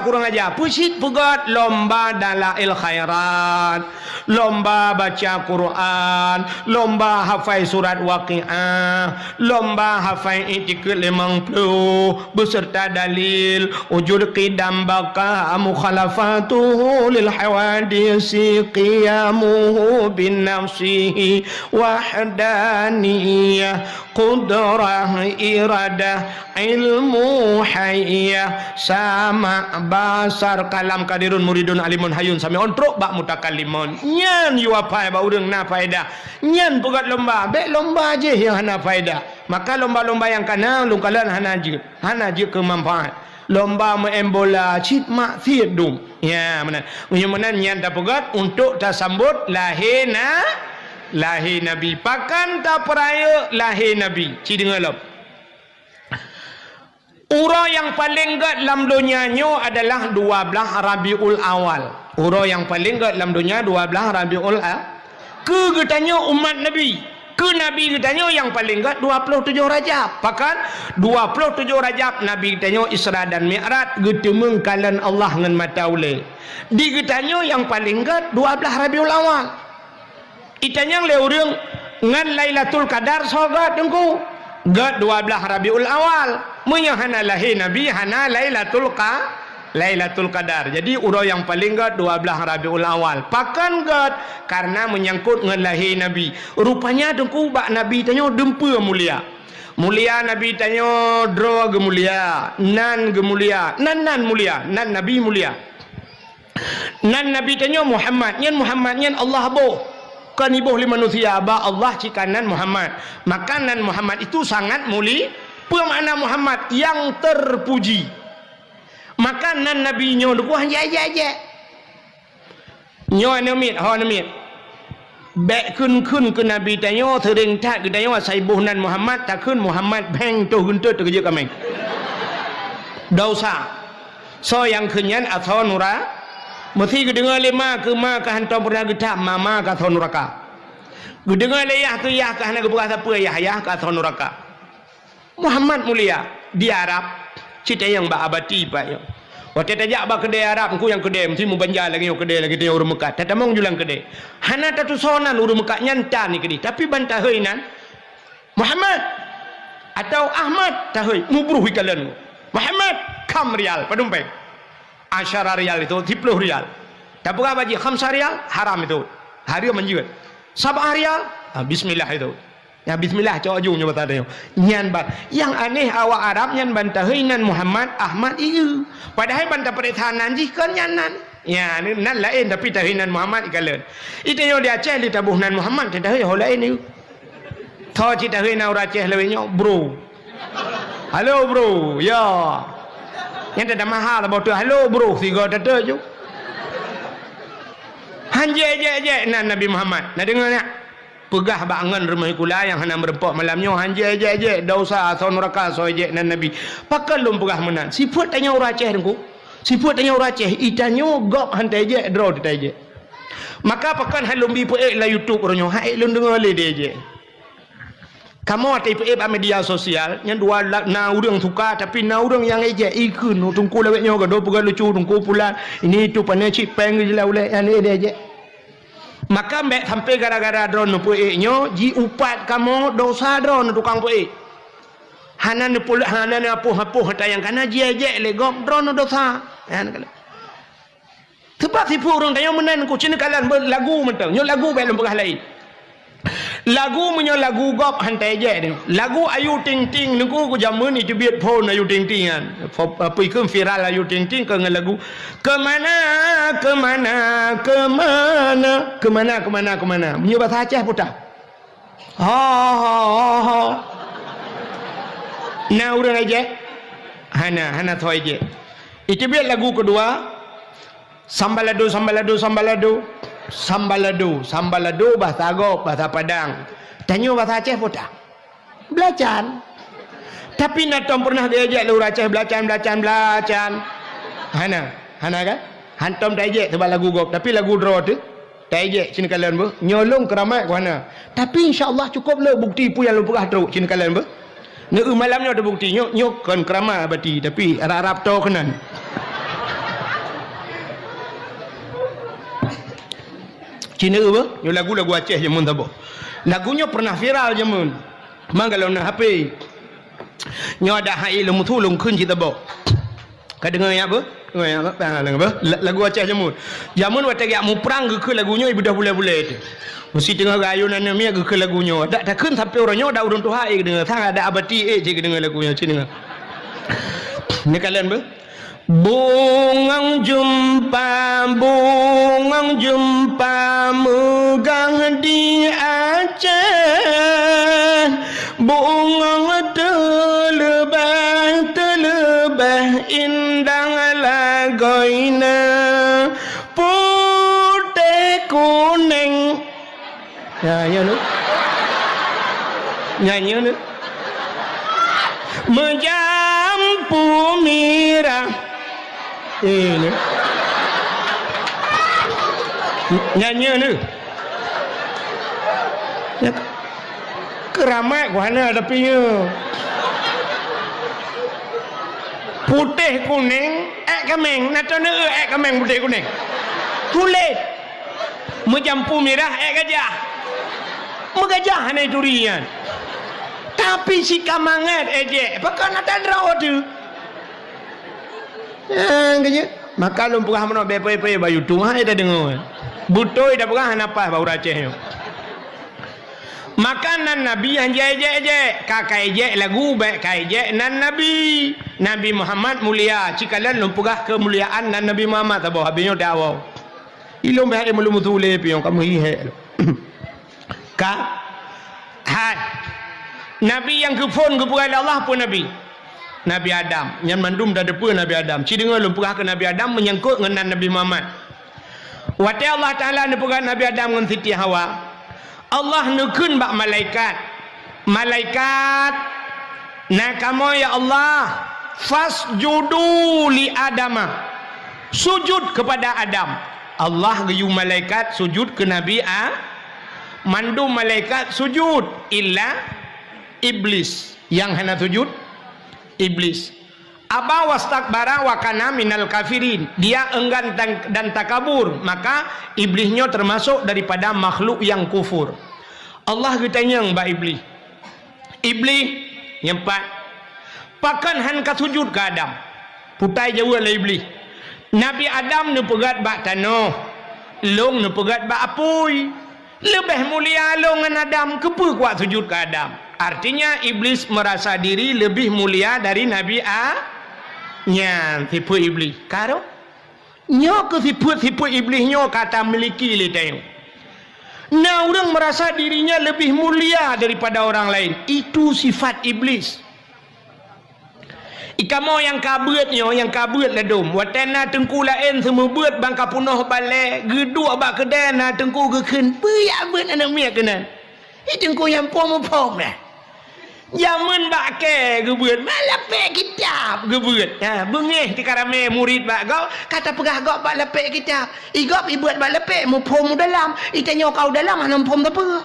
Speaker 1: kurang aja. Pusit pegat lomba dalail khairat, lomba baca Quran, lomba hafal surat Waqiah, lomba hafal itikad 50 beserta dalil wujud qidam baka mukhalafatuhu lil hawadisi qiyamuhu bin nafsihi wahdaniyah qudrah iradah ilmu hayya sama basar kalam kadirun muridun alimun hayun sami ontrok bak mutakallimun nyan yu apa ba urang na faedah nyan pegat lomba be lomba je yang hana faedah maka lomba-lomba yang kana lungkalan hana je kemanfaat lomba main bola cip mak tiadum ya benar menan nyan ta pegat untuk tasambut lahir nabi pakan ta peraya lahir nabi ci dengar Ura yang paling gat dalam dunianya adalah 12 Rabiul Awal. Ura yang paling gat dalam dunia 12 Rabiul Awal. ke getanya umat Nabi, ke Nabi getanya yang paling gat 27 Rajab. Pakan 27 Rajab Nabi getanya Isra dan Mi'raj getemeng kalan Allah ngan mata ule. Di getanya yang paling gat 12 Rabiul Awal. Itanya le urang ngan Lailatul Qadar sogat engko. Gat 12 Rabiul Awal. Munya hana lahir Nabi hana Lailatul Qadar. Jadi urang yang paling gat 12 Rabiul Awal. Pakan gat karena menyangkut ngan lahir Nabi. Rupanya dengku bak Nabi tanya dempa mulia. Mulia Nabi tanya dro ge mulia, nan ge mulia, nan mulia, nan Nabi mulia. Nan Nabi tanya Muhammad nyan Allah boh. Kan ibuh li manusia ba Allah cikanan Muhammad. Makanan Muhammad itu sangat mulia. Apa makna Muhammad? Yang terpuji. Makanan Nabi nyo du hanya aja. Nyo anamit, ha anamit. Bek kun ke Nabi tanya sering tak ke tanya saibuh nan Muhammad takun Muhammad beng tu guntut tu kerja kami. Dosa. So yang kenyan atau nura mesti kedengar lima ke ma ke hantam pernah getak mama ke atau nuraka. Kedengar leyah tu yah ke hana ke bekas apa yah ke atau nuraka. Muhammad mulia di Arab cerita yang bak abati pak yo. Waktu tajak bak kedai Arab aku yang kedai mesti mu banjar lagi kedai lagi dia urang Mekah. Tak tamang julang kedai. Hana tatu sonan urang Mekah nyanta ni kedai. Tapi bantah heuinan Muhammad atau Ahmad tahoi mubruh ikalan. Muhammad kam rial padumpeng. Asyara rial itu 30 rial. Tak apa baji 5 rial haram itu. Hari menjual. 7 rial bismillah itu. Ya bismillah cok ujung nyoba tadi. Nyan ban. Yang aneh awak Arab nyan bantah heuinan Muhammad Ahmad ieu. Padahal bantah peretahanan jika nyanan. Ya nan lain tapi tahinan Muhammad ikalan. Itu yo dia Aceh li tabuh nan Muhammad dah heu lain ieu. Tho cita heuina ora Aceh lewenya bro. Halo bro. Ya. Yang tak mahal betul. Halo bro. Tiga tata je. Hanje je nan Nabi Muhammad. Nak dengar tak? Pegah bangan rumah kula yang hana merempak malamnya hanje je dosa atau neraka so je nan Nabi. Pakal lum pegah menan. Sifat tanya orang Aceh dengku. Sifat tanya orang Aceh itanyo gop hantai je draw ditai je. Maka pakan halum bi pe la YouTube ronyo hai lun dengar le dia je. Kamu atai pe media sosial yang dua na urang suka tapi na urang yang eje ikun tungku lewetnya gado pegang lucu tungku pula ini itu pane cip peng je la ule ane dia je. Maka mbak sampai gara-gara drone puik nyo ji upat kamu dosa drone tukang puik. Hanan pul hanan apuh tayang kana ji aje legom drone dosa. Han kala. Sebab tipu orang tayang menan ku cina kalan lagu mentang. Nyo lagu belum pegah lain. Lagu menyo lagu gop hantai je ni. Lagu Ayu Ting Ting niku ku jaman ni biat phone Ayu Ting Ting kan. Apa ikut viral Ayu Ting Ting ke lagu kemana. Menyo bahasa Aceh putah. Ha. Nah urang aja. Hana thoi je. Itu biat lagu kedua Sambalado. Sambalado bahasa Agop, bahasa Padang. Tanya bahasa Aceh pun tak. Belacan. Tapi nak tom pernah diajak lu Aceh belacan. Hana kan? Hantom diajak sebab lagu Gop, tapi lagu draw tu diajak sini kalian bu. Nyolong keramat ke mana? Tapi insya-Allah cukup le bukti pu yang lu pegah teruk sini kalian bu. Nak malamnya ada bukti nyok kan keramat abadi tapi Arab to kenan. Cina apa? Yo lagu-lagu Aceh jamun tabo. Lagunya pernah viral jamun. Mang kalau nak HP. Nyo ada hai lemu tulung kun kita bo. Ka dengar ya apa? Dengar ya apa? Lagu Aceh jamun. Jamun waktu yak mu perang ke lagunya ibu dah boleh-boleh tu. Mesti tengah gayunan ni ke lagunya. Tak kun sampai orangnya dah urang tu hai dengar. Sang ada abati je dengar lagunya cina. Ni kalian ber? Bungang jumpa megang di Aceh. Bungang terlebah indah lagoina putih kuning. Nyanyi nu menjampu mirah. Ini nyanyi ni Ya, keramat mana ada pinya. Putih kuning, kemeng. Natana kemeng putih kuning. Kulit. Mencampur merah, gajah. Megajah ni durian. Tapi si kamangat ejek. Pakai natan rawat tu. Kaya. Maka lu pernah mana bepe-bepe bayu tu. Hai dah dengar. Butoi dah pernah napas bau raceh. Makanan Nabi yang jek-jek kakak ejek lagu baik kai ejek nan Nabi Nabi Muhammad mulia cikalan lumpugah kemuliaan nan Nabi Muhammad tabau habisnya dakwah ilmu bahaya mulu mutule pion kamu hihe ka hai Nabi yang kefon kepada Allah pun Nabi Adam yang mandum dah depa Nabi Adam ci dengar lumpugah ke Nabi Adam menyangkut dengan Nabi Muhammad wa Allah taala lumpugah Nabi Adam dengan Siti Hawa Allah nukun bak malaikat nak kamu ya Allah fasjudu li Adama sujud kepada Adam Allah gayu malaikat sujud ke Nabi mandu malaikat sujud illa iblis yang hana sujud iblis aba wastakbara wa kana minal kafirin dia enggan dan takabur maka iblisnya termasuk daripada makhluk yang kufur Allah bertanya mbak iblis yang empat pakan han ka sujud ke Adam putai jauh lah iblis Nabi Adam ne pegat bak tanah long ne pegat bak apui lebih mulia long dengan Adam kepa kuat sujud ke Adam artinya iblis merasa diri lebih mulia dari Nabi Nyan tipu iblis karo nyo ke tipu iblis nyo kata miliki le tengok nah orang merasa dirinya lebih mulia daripada orang lain itu sifat iblis ikamo yang kabut lah dom watena tengku lain semua beut bangka punoh balik geduk bak kedana tengku gekeun peyak beut anak miak kena tengku yang pom-pom dah Jaman bak ke gebeut malapek kitab gebeut ha bengih di karame murid bak gau kata pegah gau bak lepek kitab igop ibuat bak lepek mu pom dalam itanya kau dalam ana pom apa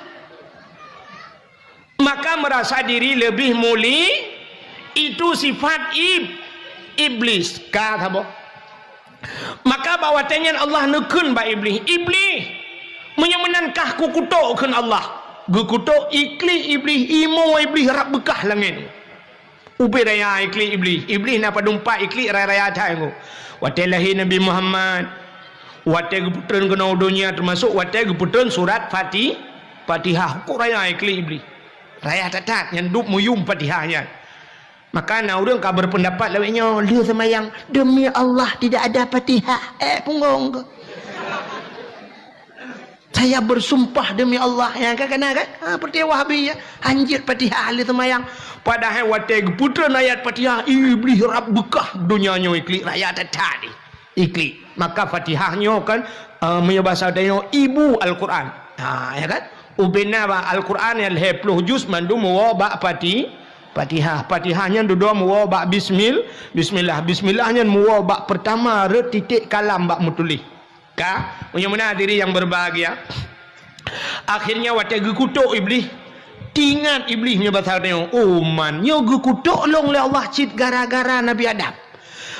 Speaker 1: maka merasa diri lebih muli itu sifat iblis kata boh maka bawa tenyan Allah nekun bak iblis menyamenankah ku kutukkeun Allah gukutuk ikli iblis imo iblis rap bekah langit ubi raya ikli iblis napa dumpa ikli raya thangu wate lahi Nabi Muhammad wate geputreun kena dunia termasuk wate geputreun surat Fatihah kok raya ikli iblis raya tatat yang duk muyum Fatihahnya maka na urang ka berpendapat laweknya dia semayang demi Allah tidak ada Fatihah punggung ke saya bersumpah demi Allah yang kan seperti Wahabi ya anjir Fatihah ahli semayang padahal watek putra ayat Fatihah iblis rap bekah dunianya ikli rakyat tadi ikli maka Fatihahnya kan menyebasa dayo ibu Al-Quran ya kan ubena ba Al-Quran yang 20 juz mandu muwaba Fatihahnya dua muwaba bismillahnya muwaba pertama titik kalam bak mutulih punya mana diri yang berbahagia akhirnya waktu gekutuk iblis tingat iblisnya basal tengok man nyo gekutuk long le Allah cit gara-gara Nabi Adam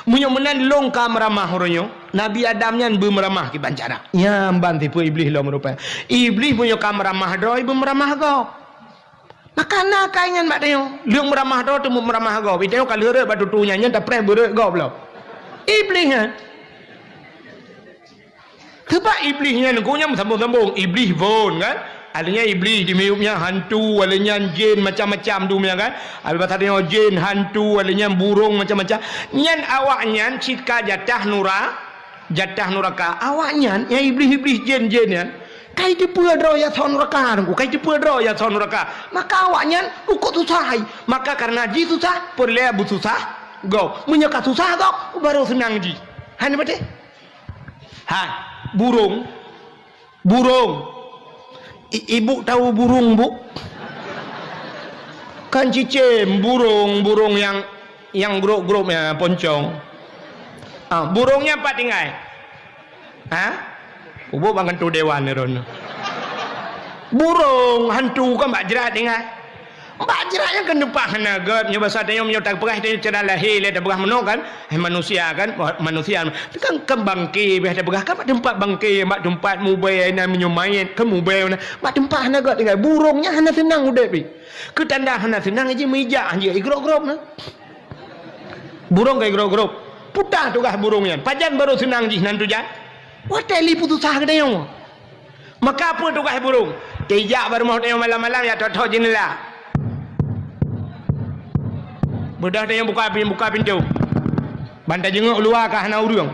Speaker 1: punya mana long ka meramah oronyo Nabi Adamnya bermeramah ki bancara nyamban tipu iblis lo merupa iblis punya ka meramah do ibu meramah go maka nak kaingan mak tengok leung meramah do temu meramah go biteo kalere batu tunya nya tak pre berek go blo iblisnya sebab iblisnya nengkunya sambung-sambung iblis pun kan adanya iblis di miupnya hantu adanya jin macam-macam tu kan ada tadi jin hantu adanya burung macam-macam nyan awaknya cika jatah nuraka awaknya yang iblis jin ya kai depa dro ya thon neraka kai depa dro ya thon neraka maka awaknya ukut susah maka karena ji susah perle bu susah go menyeka susah go baru senang ji han betul burung ibu tahu burung bu kan cicim burung yang grup ya poncong burungnya apa tinggal ubu bangun tu dewan ron Burung hantu kan mbak jerat dengar. Mbak jeratnya kan nempak hanagat nya bahasa tanya menyotak perah tanya cara lahir le berah menok kan manusia kan manusia tu kan kembangke beh berah kan tempat bangke mak tempat mubay na menyumain ke mubay na mak tempat hanagat dengar burungnya hana senang udah pi ke tanda hana senang aja meja aja igrok-grok na burung ke igrok-grok putah tu kah burungnya pajan baru senang ji nan tu jan wateli putus sah ke tanya maka apa tu kah burung tejak baru mau tanya malam-malam ya tok-tok jendela. Bedah dia yang buka pintu. Bantai jenguk luar ke hana urang.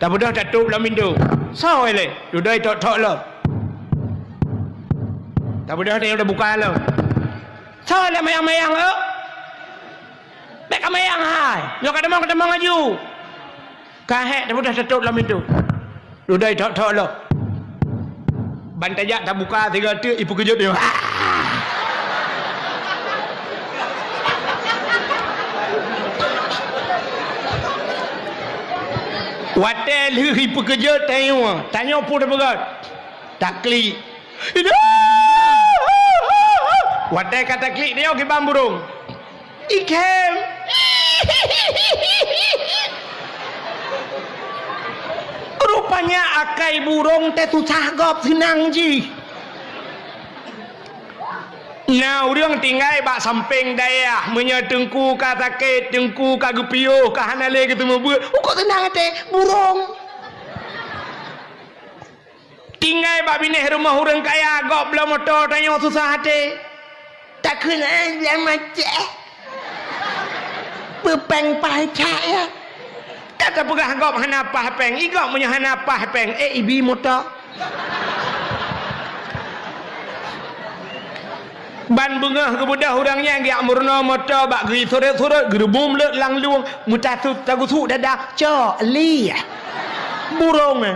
Speaker 1: Tak bedah tak tutup dalam pintu. Sao ele? Dudai tok-tok lo. Tak bedah dia udah buka lo. Sao ele mayang-mayang lo? Bek mayang hai. Yo kata mang aju. Kahek tak bedah tak tutup dalam pintu. Dudai tok-tok lo. Bantai jak tak buka 3 detik ibu kejut dia. Watel hi pekerja tanya apa dah berat tak klik watel kata klik dia ke bang burung ikem rupanya akai burung teh susah gop senang ji. Nah, orang tinggal bak samping daya menyetengku ka sakit, tengku ka gepiuh, ka hanale ketemu buat. Kok tenang teh burung. Tinggal bak bineh rumah orang kaya, gok bela motor tanya susah hati. Tak kena macam pepeng pacak ya. Kata pegah gok hana pah peng, igok punya hana pah peng. Ibi motor. Ban bengah ke budak orangnya yang murna motor bak geri sore-sore gerbum lek lang luang mutasut tagusu dadah co li burung.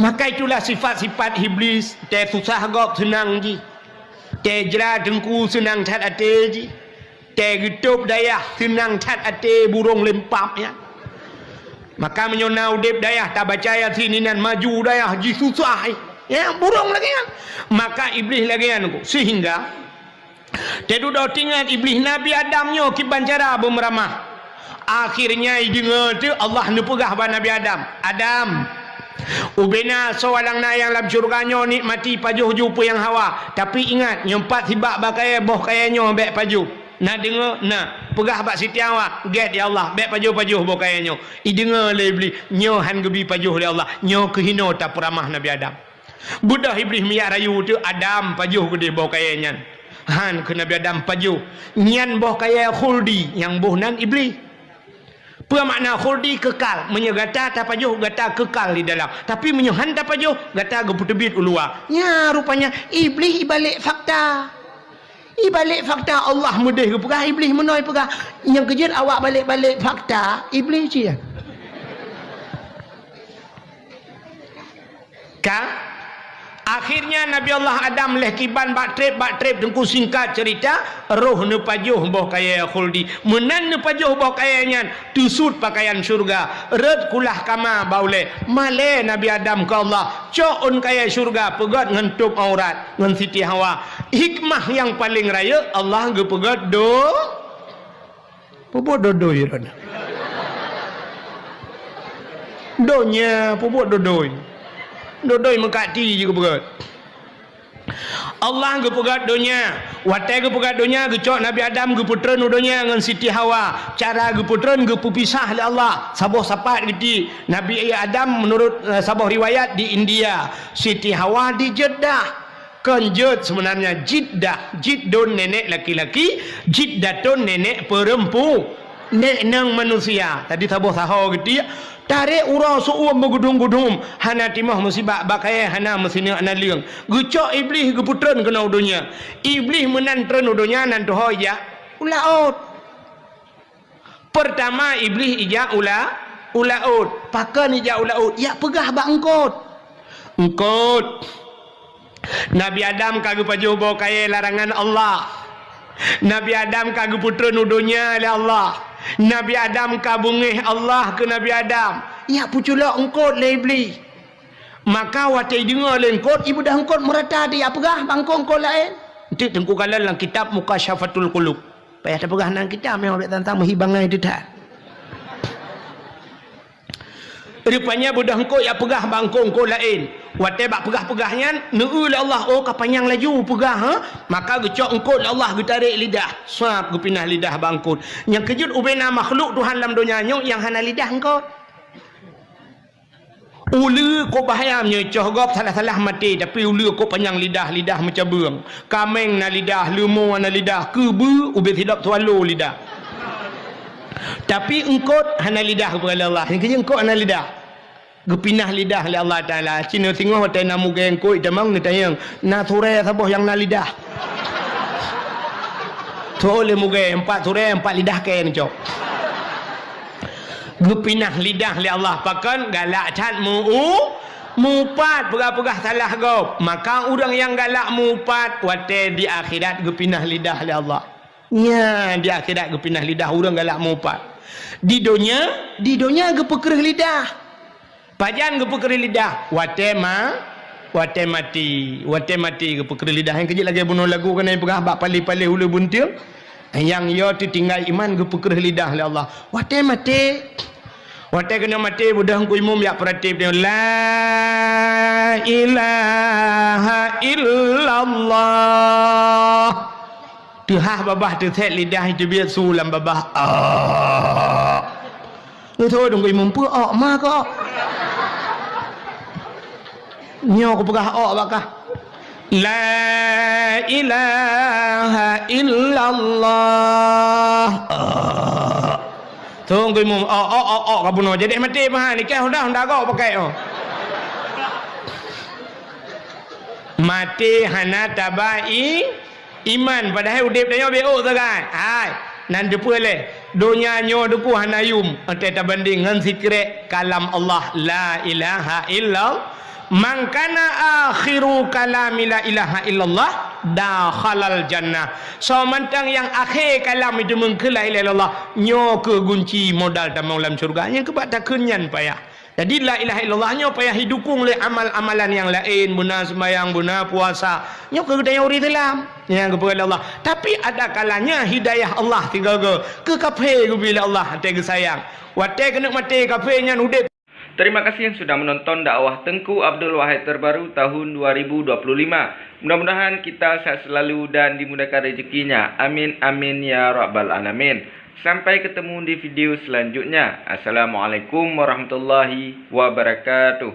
Speaker 1: Maka itulah sifat-sifat iblis teh susah gop senang ji teh jera dengku senang tat ate ji teh getup dayah senang tat ate burung lempap ya. Maka menyonau dep dayah tak baca ayat sini nan maju dayah ji susah ya burung lagi kan. Maka iblis lagi kan sehingga tedu dah tinggal iblis Nabi Adamnya kiban cara bermeramah akhirnya dengar tu Allah nu pegah ba Nabi Adam ubena sewalang na yang dalam syurganya nikmati pajuh jupa yang hawa tapi ingat nyempat sibak bakai boh kayanya bek pajuh nak dengar nak pegah bak Siti Hawa get ya Allah bek pajuh boh kayanya dengar le iblis nyo han gebi pajuh le Allah nyo kehino tak peramah Nabi Adam. Budak iblis miyak rayu tu Adam pajuh ke dia bawa kayanya han ke Nabi Adam pajuh nyan bawa kaya khuldi yang bohnan iblis apa makna khuldi kekal menyegata tak pajuh gata kekal di dalam tapi menyohan tak pajuh gata geputebit ulua ya rupanya iblis ibalik fakta Allah mudah ke pegah iblis menoi pegah yang kejut awak balik-balik fakta iblis je ka. Akhirnya Nabi Allah Adam leh kiban bak trip tengku singkat cerita roh nu pajuh boh kaya khuldi menan nu pajuh boh kayanya tusut pakaian syurga red kulah kama baule male Nabi Adam ke Allah coon kaya syurga pegat ngentup aurat ngan Siti Hawa hikmah yang paling raya Allah ge pegat pobot dodoi rana donya pobot dodoi mengkati juga berat Allah ke pegat dunia watai ke pegat dunia ke cok Nabi Adam ke putera dunia dengan Siti Hawa cara ke putera ke pupisah oleh Allah saboh sapat gitu Nabi Adam menurut saboh riwayat di India Siti Hawa di Jeddah kenjut sebenarnya jiddun nenek laki-laki jiddatun nenek perempuan nenek manusia tadi saboh saho gitu tarik urang suum bergudung-gudung hana timah musibah bakai hana mesini ana liang gucok iblis geputren kena dunia iblis menantren dunia nan tu hoya ulaut pertama iblis ija ulaut pakan ija ulaut ya pegah bak engkot Nabi Adam kagak pajuh bawa kaya larangan Allah Nabi Adam kagak putren dunia oleh Allah Nabi Adam kabungih Allah ke Nabi Adam ya puculak engkau le iblis Maka watai dengar lengkot ibu dah engkot merata dia pegah bangkong kau lain. Itu tengku kalan dalam kitab Mukasyafatul Qulub. Payah tak pegah nang kita memang tentang menghibangan itu dah. Rupanya budak engkau ya pegah bangkong kau lain. Watai bak pegah-pegahnya neu la Allah oh kapanyang laju pegah ha. Maka gecok engkau la Allah getarik lidah. Suap gepinah lidah bangkon. Yang kejut ubena makhluk Tuhan dalam dunia yang hana lidah engkau. Ulu ko bahayamnya cohgop salah-salah mati tapi ulu ko panjang lidah macam beung. Kameng na lidah, lemur na lidah, kebu ubet hidup tualu lidah. Tapi engkau hana lidah kepada Allah. Yang kerja engkau hana lidah. Gepinah lidah oleh Allah Taala. Cina tengok hotel namu geng ko itamang ni tayang na sore saboh yang na lidah. Tu oleh muge 4 sore 4 lidah kain cok. Gepinah lidah li Allah pakan galak cat mupat pegah-pegah salah gop. Maka orang yang galak mupat wate di akhirat gepinah lidah li Allah. Ya di akhirat gepinah lidah orang galak mupat. Di dunia gepekerih lidah. Pajan gepekerih lidah wate mati gepekerih lidah. Yang kejil lagi bunuh lagu kena pegah bak pali-pali hulu buntil. Yang yo tu tinggal iman gepekerih lidah li Allah. Wate mati. Wate kena mati budak ku imum ya pratif dia la ilaha illallah. Tuhah babah tu set lidah itu biar sulam babah. Itu dong ku imum pu ok ma ko. Nyo ku pegah ok bakah. La ilaha illallah. Tunggu imum kabuno jadi mati mah ni kau dah kau pakai mati hana tabai iman padahal udip dia beo sagai hai nan depu le dunia nyo depu hana yum ante tabanding ngan zikre kalam Allah la ilaha illallah man kana akhiru kalami la ilaha illallah dakhalal jannah. So mantang yang akhir kalam itu mengkelai Allah nyo ke gunci modal dalam surga yang kebat tak kenyan payah. Jadi la ilaha illallah nyo payah hidukung le amal-amalan yang lain guna sembahyang guna puasa nyo ke daya uri dalam yang kepada Allah. Tapi ada kalanya hidayah Allah tiga ke kafe bila Allah tega sayang. Wate kena mati kafe nya udip.
Speaker 2: Terima kasih yang sudah menonton dakwah Tengku Abdul Wahid terbaru tahun 2025. Mudah-mudahan kita sehat selalu dan dimudahkan rezekinya. Amin amin ya rabbal alamin. Sampai ketemu di video selanjutnya. Assalamualaikum warahmatullahi wabarakatuh.